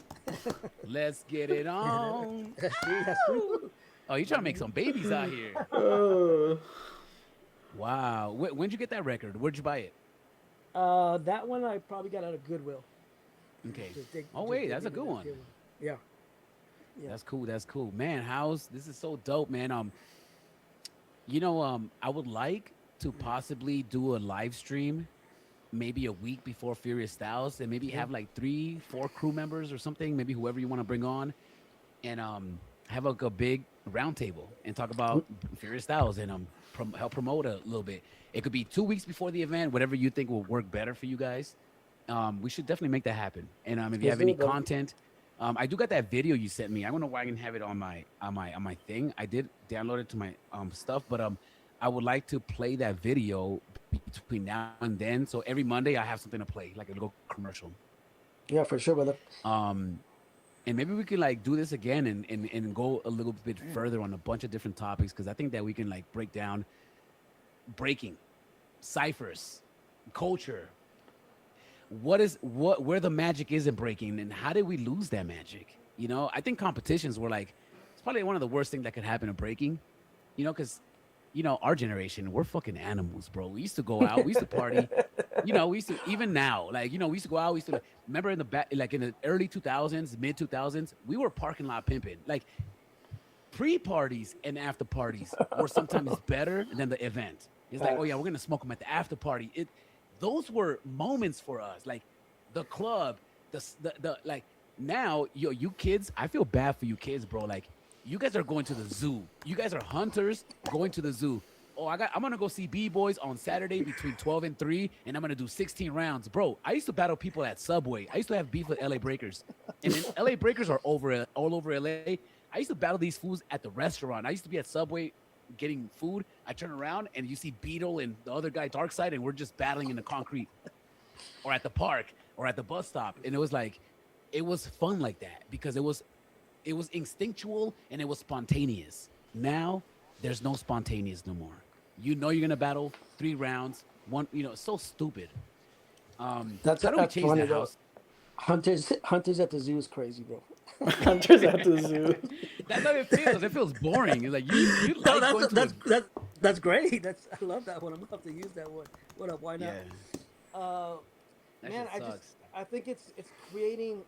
Let's get it on. That's true. That's true. Oh, you trying to make some babies out here? Oh, Wow. When'd you get that record? Where'd you buy it? That one I probably got out of Goodwill. Okay. Just dig, Oh just wait, that's digging a in good that one. Goodwill. Yeah, yeah. That's cool. That's cool, man. House, this is so dope, man. I would like to possibly do a live stream maybe a week before Furious Styles and maybe Yeah. have like 3, 4 crew members or something, maybe whoever you want to bring on, and have like a big roundtable and talk about Furious Styles and help promote a little bit. It could be 2 weeks before the event, whatever you think will work better for you guys. We should definitely make that happen. And if you Let's have do any it, bro. content, I do got that video you sent me. I don't know why I can have it on my thing. I did download it to my stuff, but I would like to play that video between now and then. So every Monday I have something to play, like a little commercial. Yeah, for sure, brother. Um, and maybe we can like do this again and go a little bit further on a bunch of different topics because I think that we can like break down breaking, ciphers, culture, where the magic is in breaking and how did we lose that magic. I think competitions were like it's probably one of the worst things that could happen in breaking, because our generation, we're fucking animals, bro. We used to go out, we used to party, we used to even now, like, we used to go out, we used to remember in the back, like in the early 2000s, mid 2000s, we were parking lot pimping. Like pre-parties and after parties were sometimes better than the event. It's like, oh yeah, we're gonna smoke them at the after party. Those were moments for us. Like the club, the like now, you kids, I feel bad for you kids, bro. Like you guys are going to the zoo. You guys are hunters going to the zoo. Oh, I'm gonna go see B-boys on Saturday between 12 and 3, and I'm gonna do 16 rounds. Bro, I used to battle people at Subway. I used to have beef with LA Breakers. And then LA Breakers are all over LA. I used to battle these fools at the restaurant. I used to be at Subway getting food. I turn around and you see Beetle and the other guy Darkside, and we're just battling in the concrete or at the park or at the bus stop. And it was like it was fun like that because it was instinctual and it was spontaneous. Now there's no spontaneous no more. You're gonna battle 3 rounds. One, it's so stupid. How do we That's change funny that, though. house? Hunters at the zoo is crazy, bro. hunters at the zoo. That's how it feels. It feels boring. It's like you No, like going to a that's great. I love that one. I'm gonna have to use that one. What up? Why not? yeah. Uh, That Man, shit sucks. I think it's creating,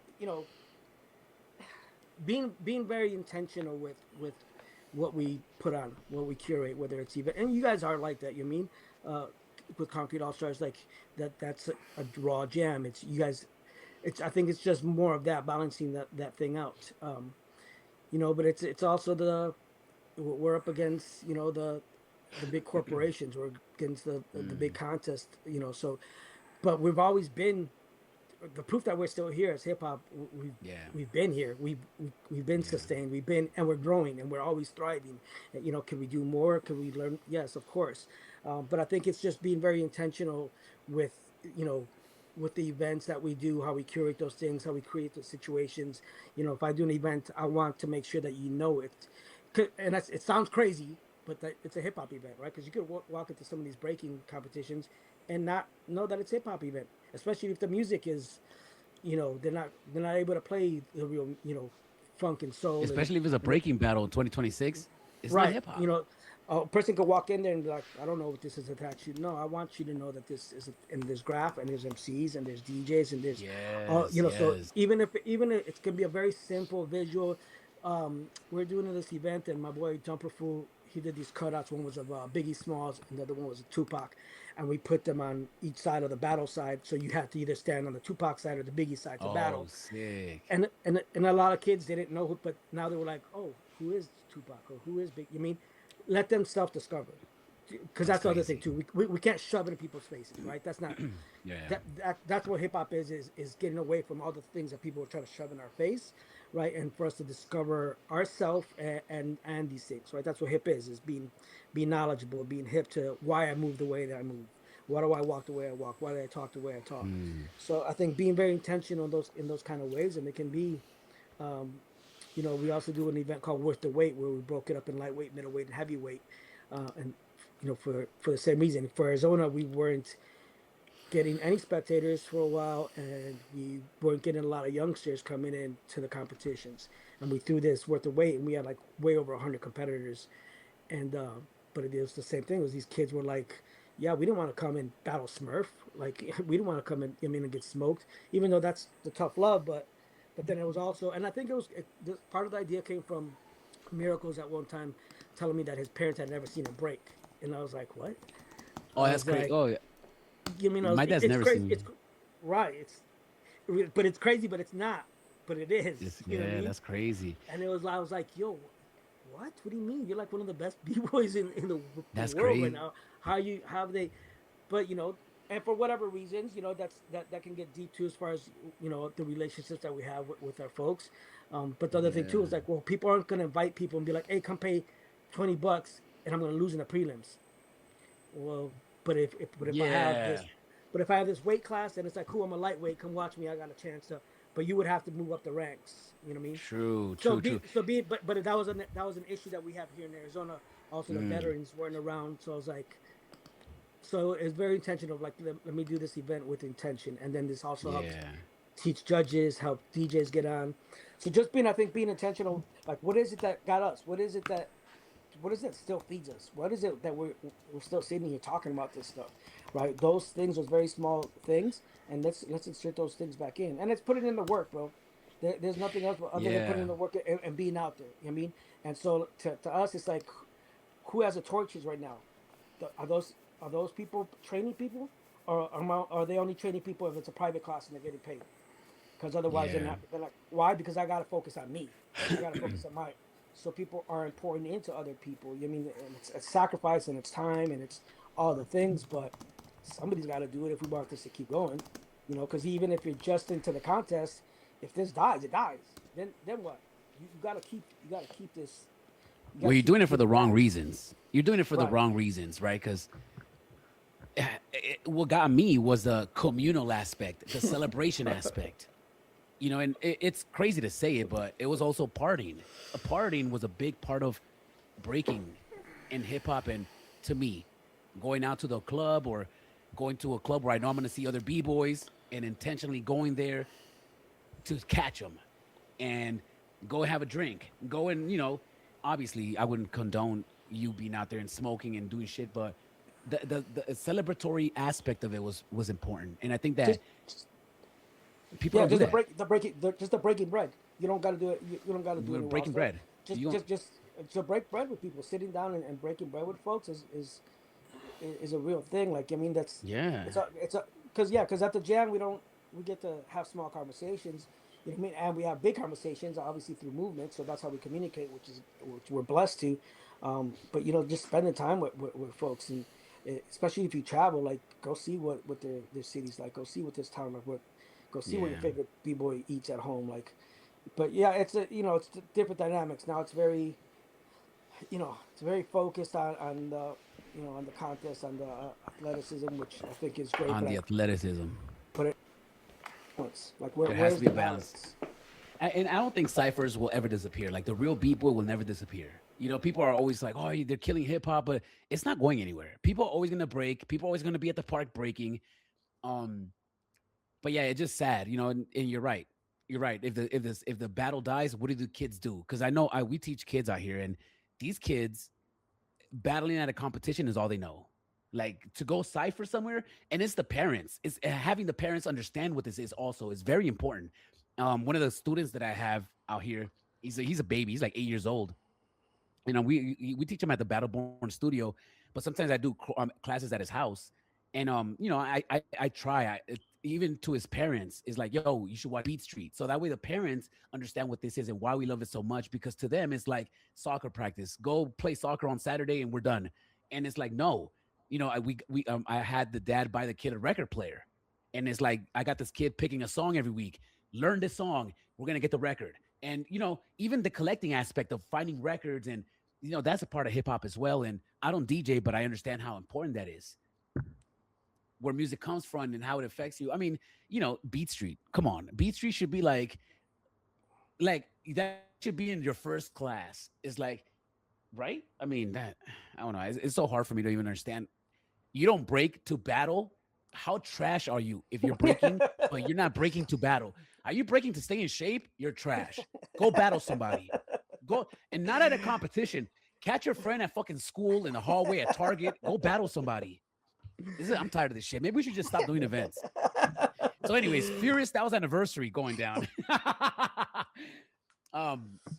being very intentional with what we put on, what we curate, whether it's even, and you guys are like that. You mean, uh, with Concrete All Stars, like that's a raw jam. It's you guys. It's I think it's just more of that balancing that thing out. But it's also we're up against the big corporations. We're against the big contest. So, but we've always been the proof that we're still here as hip hop. Yeah. We've been here. We've been Yeah. sustained. We've been and we're growing and we're always thriving. Can we do more? Can we learn? Yes, of course. But I think it's just being very intentional with with the events that we do, how we curate those things, how we create those situations. If I do an event, I want to make sure that it. And it sounds crazy, but it's a hip hop event, right? Because you could walk into some of these breaking competitions and not know that it's hip hop event, especially if the music is, they're not able to play the real, funk and soul Especially if it's a and breaking battle in 2026. It's not right, hip hop. a person could walk in there and be like, I don't know what this is attached to. No, I want you to know that this is, and there's graph and there's MCs and there's DJs and there's, Yes, so yes. even if it's gonna be a very simple visual. We're doing this event and my boy Jumper Fool, he did these cutouts. One was of Biggie Smalls and the other one was of Tupac. and we put them on each side of the battle side. So you had to either stand on the Tupac side or the Biggie side to Oh, battle. sick. And a lot of kids didn't know who, but now they were like, oh, who is Tupac or who is Big? You mean let them self discover, because That's that's the other thing crazy. too. We can't shove it in people's faces, right? That's not Yeah. that's what hip hop is getting away from all the things that people are trying to shove in our face, right? And for us to discover ourselves and these things, right? That's what hip is being knowledgeable, being hip to why I move the way that I move. Why do I walk the way I walk? Why do I talk the way I talk? So I think being very intentional in those kind of ways, and it can be, we also do an event called Worth the Wait, where we broke it up in lightweight, middleweight, and heavyweight, and for the same reason. For Arizona, we weren't getting any spectators for a while, and we weren't getting a lot of youngsters coming in to the competitions. And we threw this Worth the Wait, and we had like way over 100 competitors. And but it was the same thing. It was these kids were like, yeah, we didn't want to come and battle Smurf. Like we didn't want to come and and get smoked, even though that's the tough love. But then it was also, and I think part of the idea came from Miracles at one time telling me that his parents had never seen him break, and I was like, what? Oh, I that's was great. like, Oh, yeah. you mean, My dad's it's never crazy. seen. Right. But it's crazy, but it's not. But it is. This, You know what I yeah, mean? that's crazy. And I was like, yo, what? What do you mean? You're like one of the best b-boys in the That's world right crazy. now. How have they? But and for whatever reasons, that can get deep too, as far as the relationships that we have with our folks. But the other thing too Yeah. is like, well, people aren't gonna invite people and be like, hey, come pay $20, and I'm gonna lose in the prelims. Well, but if I have Yeah. this, but if I have this weight class and it's like, cool, I'm a lightweight, come watch me, I got a chance to. But you would have to move up the ranks. You know what I mean? True. So True. True. be so be but that was an issue that we have here in Arizona. Also, the veterans weren't around, so I was like, so it's very intentional. Like, let me do this event with intention, and then this also helps Yeah. teach judges, help DJs get on. So just I think being intentional. Like, what is it that got us? What is it that still feeds us? What is it that we're still sitting here talking about this stuff, right? Those things, those very small things, and let's insert those things back in, and let's put it in the work, bro. There's nothing else other than putting in Yeah. the work and being out there. You know what I mean? And so to us, it's like, who has the torches right now? Are those people training people, or are they only training people if it's a private class and they're getting paid? Because otherwise they're Yeah. not. They're like, why? Because I got to focus on me. I got to focus on my. So people aren't pouring into other people. You mean, and it's sacrifice and it's time and it's all the things, but somebody's got to do it if we want this to keep going. Because even if you're just into the contest, if this dies, it dies. Then what? You got to keep this. You got Well, to you're doing it for keep the it wrong going. reasons. You're doing it for the Right. wrong reasons, right? Because what got me was the communal aspect, the celebration aspect. And it's crazy to say it, but it was also partying. Partying was a big part of breaking in hip hop, and to me, going out to the club or going to a club where I know I'm going to see other b boys, and intentionally going there to catch them and go have a drink, go and obviously I wouldn't condone you being out there and smoking and doing shit, but the celebratory aspect of it was important, and I think that Just people Yeah, don't do just that. just the breaking bread. You don't got to do it. You don't got to do it We're anywhere breaking else. So bread. You don't, just to break bread with people, sitting down and breaking bread with folks is a real thing. Like, I mean, yeah. it's a because at the jam we get to have small conversations. You know what I mean? And we have big conversations, obviously through movement. So that's how we communicate, which we're blessed to. But just spending time with folks, and especially if you travel, like, go see what their cities like, go see what this town like, go see what your Yeah. favorite b-boy eats at home, like. But yeah, it's different dynamics now. It's very focused on the on the contest, on the athleticism, which I think is great. On the athleticism, But it balance, like, there has to where's be the a balance. balance? And I don't think ciphers will ever disappear. Like the real b-boy will never disappear. People are always like, oh, they're killing hip hop, but it's not going anywhere. People are always gonna break. People are always gonna be at the park breaking. Um, but yeah, it's just sad, and you're right. You're right. If the battle dies, what do the kids do? Because I know we teach kids out here, and these kids battling at a competition is all they know. Like to go cipher somewhere, and it's the parents. It's having the parents understand what this is also is very important. One of the students that I have out here, he's a baby. He's like 8 years old. We teach him at the Battleborn studio, but sometimes I do classes at his house, And I try. Even to his parents is like, yo, you should watch Beat Street, so that way the parents understand what this is and why we love it so much. Because to them, it's like soccer practice. Go play soccer on Saturday and we're done. And it's like, no, I had the dad buy the kid a record player, and it's like I got this kid picking a song every week. Learn this song, we're gonna get the record. And even the collecting aspect of finding records, and that's a part of hip hop as well. And I don't DJ, but I understand how important that is, where music comes from and how it affects you. I mean, Beat Street. Come on, Beat Street should be like that should be in your first class. It's like, right? I mean, that I don't know. It's so hard for me to even understand. You don't break to battle. How trash are you if you're breaking, but you're not breaking to battle? Are you breaking to stay in shape? You're trash. Go battle somebody. Go, and not at a competition. Catch your friend at fucking school, in the hallway, at Target. Go battle somebody. I'm tired of this shit. Maybe we should just stop doing events. So, anyways, Furious Styles anniversary going down.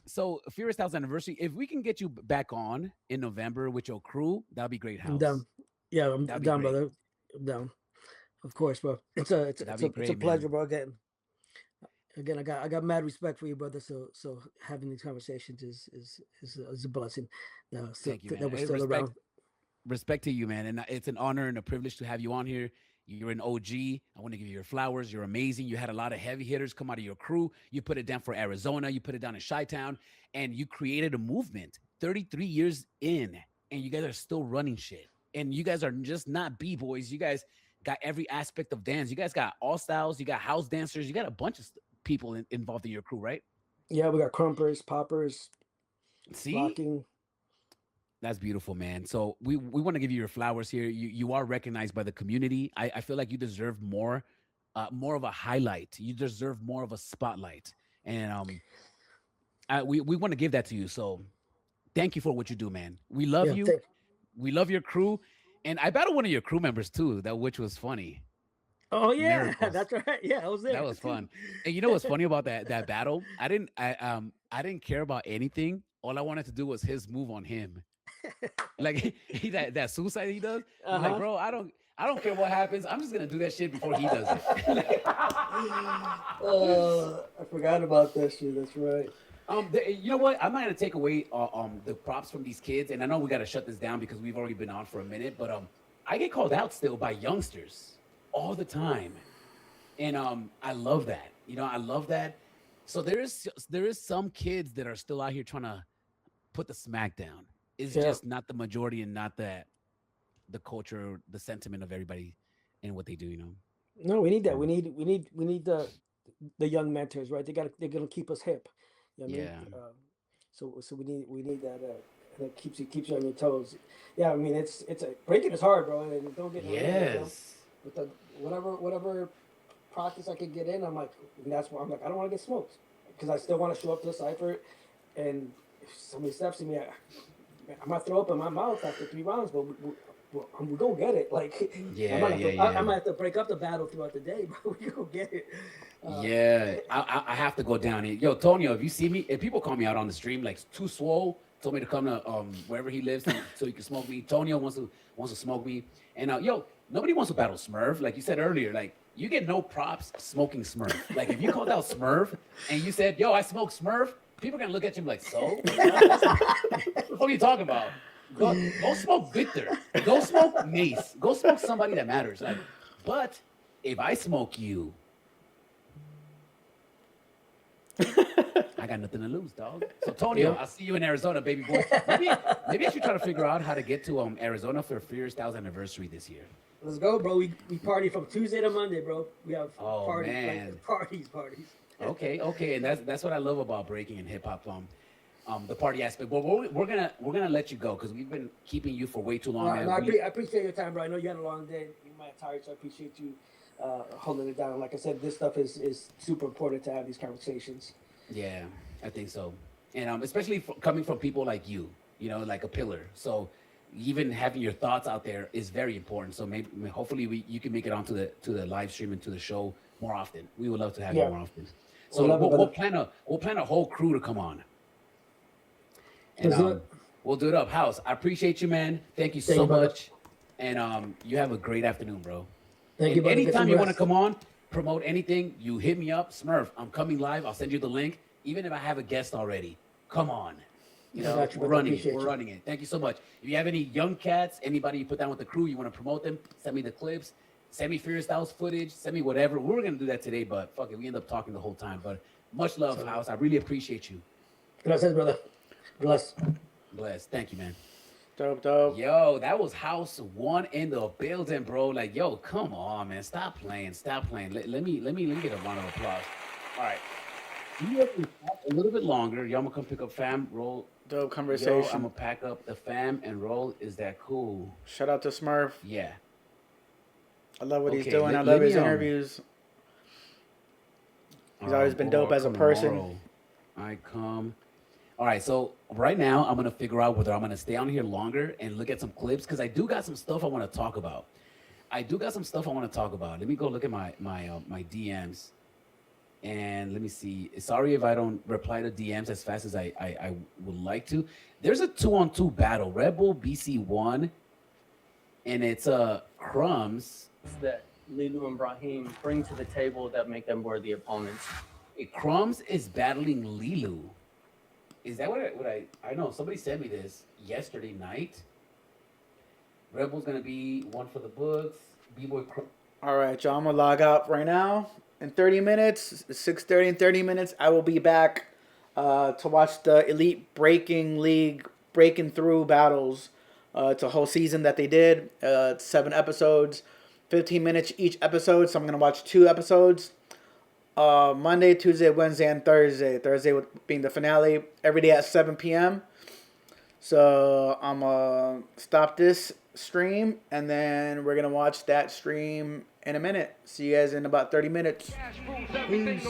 So Furious Styles anniversary. If we can get you back on in November with your crew, that'll be great. House. I'm down. Yeah, I'm That'd be down, great. brother. I'm down. Of course, bro. It's a Great, pleasure, man. bro. Again, I got mad respect for you, brother. So having these conversations is a blessing. Thank you, man. That we're Hey, still around. respect to you, man. And it's an honor and a privilege to have you on here. You're an OG. I want to give you your flowers. You're amazing. You had a lot of heavy hitters come out of your crew. You put it down for Arizona. You put it down in Chi-Town, and you created a movement 33 years in, and you guys are still running shit. And you guys are just not B-boys. You guys got every aspect of dance. You guys got all styles. You got house dancers. You got a bunch of people involved in your crew, right? Yeah, we got crumpers, poppers, See? locking. That's beautiful, man. So we want to give you your flowers here. You are recognized by the community. I feel like you deserve more of a highlight. You deserve more of a spotlight. And we want to give that to you. So thank you for what you do, man. We love Yeah, you. We love your crew. And I battled one of your crew members too, which was funny. Oh yeah, Miracles. that's right. Yeah, I was there. That was fun. And you know what's funny about that battle? I didn't care about anything. All I wanted to do was his move on him. Like that suicide he does. I'm like, bro, I don't care what happens. I'm just gonna do that shit before he does it. I forgot about that shit. That's right. You know what? I'm not gonna take away the props from these kids, and I know we gotta shut this down because we've already been on for a minute. But I get called out still by youngsters all the time, and I love that. I love that. So there is some kids that are still out here trying to put the smack down. It's just not the majority, and not the culture, the sentiment of everybody and what they do. No, we need that. We need the young mentors, right? They're gonna keep us hip. You know what I mean? So we need that. That keeps you on your toes. Yeah, I mean it's breaking is hard, bro. And don't get yes. With the whatever practice I could get in, I'm like, and that's why I'm like, I don't want to get smoked because I still want to show up to the cipher, and if somebody steps in me, I might throw up in my mouth after 3 rounds, but we go get it. Like, I might have to break up the battle throughout the day, but we go get it. I have to go down here. Yo, Tonio, if you see me, if people call me out on the stream, like Too Swole told me to come to wherever he lives so he can smoke me. Tonio wants to smoke me. And nobody wants to battle Smurf. Like you said earlier, like you get no props smoking Smurf. Like if you called out Smurf and you said, yo, I smoke Smurf, people are gonna look at you like, so? What the fuck are you talking about? Go smoke Victor. Go smoke Mace. Go smoke somebody that matters. Like, but if I smoke you, I got nothing to lose, dog. So Tonio, I'll see you in Arizona, baby boy. Maybe I should try to figure out how to get to Arizona for Furious Styles anniversary this year. Let's go, bro. We party from Tuesday to Monday, bro. We have parties, man. Like, parties. Okay, and that's what I love about breaking and hip hop. The party aspect. But we're gonna let you go because we've been keeping you for way too long. No, I appreciate your time, bro. I know you had a long day. You might have tired, so I appreciate you holding it down. Like I said, this stuff is super important to have these conversations. Yeah, I think so, and especially coming from people like you, like a pillar. So even having your thoughts out there is very important. So hopefully you can make it onto the live stream and to the show more often. We would love to have you more often. So we'll plan a whole crew to come on. And we'll do it up. House, I appreciate you, man. Thank you so much. And you have a great afternoon, bro. Thank you, And brother. Get some anytime you want to rest. come on, promote anything, you hit me up, Smurf. I'm coming live. I'll send you the link. Even if I have a guest already, come on. You I know, got you, we're brother. running it. Appreciate We're you. running it. Thank you so much. If you have any young cats, anybody you put down with the crew, you want to promote them, send me the clips, send me Furious Styles footage, send me whatever. We were gonna do that today, but fuck it, we end up talking the whole time. But much love, House. I really appreciate you. Gracias, brother. Bless. Blessed. Thank you, man. Dope. Yo, that was House One in the building, bro. Like, yo, come on, man. Stop playing. Stop playing. Let me get a round of applause. All right. You have to talk a little bit longer. Y'all gonna come pick up fam, roll. Dope Yo, I'm conversation. gonna pack up the fam and roll. Is that cool? Shout out to Smurf. Yeah. I love what he's Okay, doing. I let love me, his interviews. He's always been dope or as a come person. tomorrow. I come. All right, so right now I'm gonna figure out whether I'm gonna stay on here longer and look at some clips because I do got some stuff I want to talk about. Let me go look at my DMs and let me see. Sorry if I don't reply to DMs as fast as I would like to. There's a 2-on-2 battle. Red Bull BC won, and it's Crumbs. That Lilu and Brahim bring to the table that make them worthy opponents. Crumbs is battling Lilu. Is that what I know? Somebody sent me this yesterday night. Red Bull's gonna be one for the books. B-Boy. All right, y'all. I'm gonna log out right now. In 30 minutes, 6:30 in 30 minutes, I will be back to watch the Elite Breaking League breaking through battles. It's a whole season that they did. 7 episodes, 15 minutes each episode. So I'm gonna watch 2 episodes. Monday, Tuesday, Wednesday, and Thursday. Thursday being the finale. Every day at 7 p.m. So I'm gonna stop this stream and then we're gonna watch that stream in a minute. See you guys in about 30 minutes. Peace.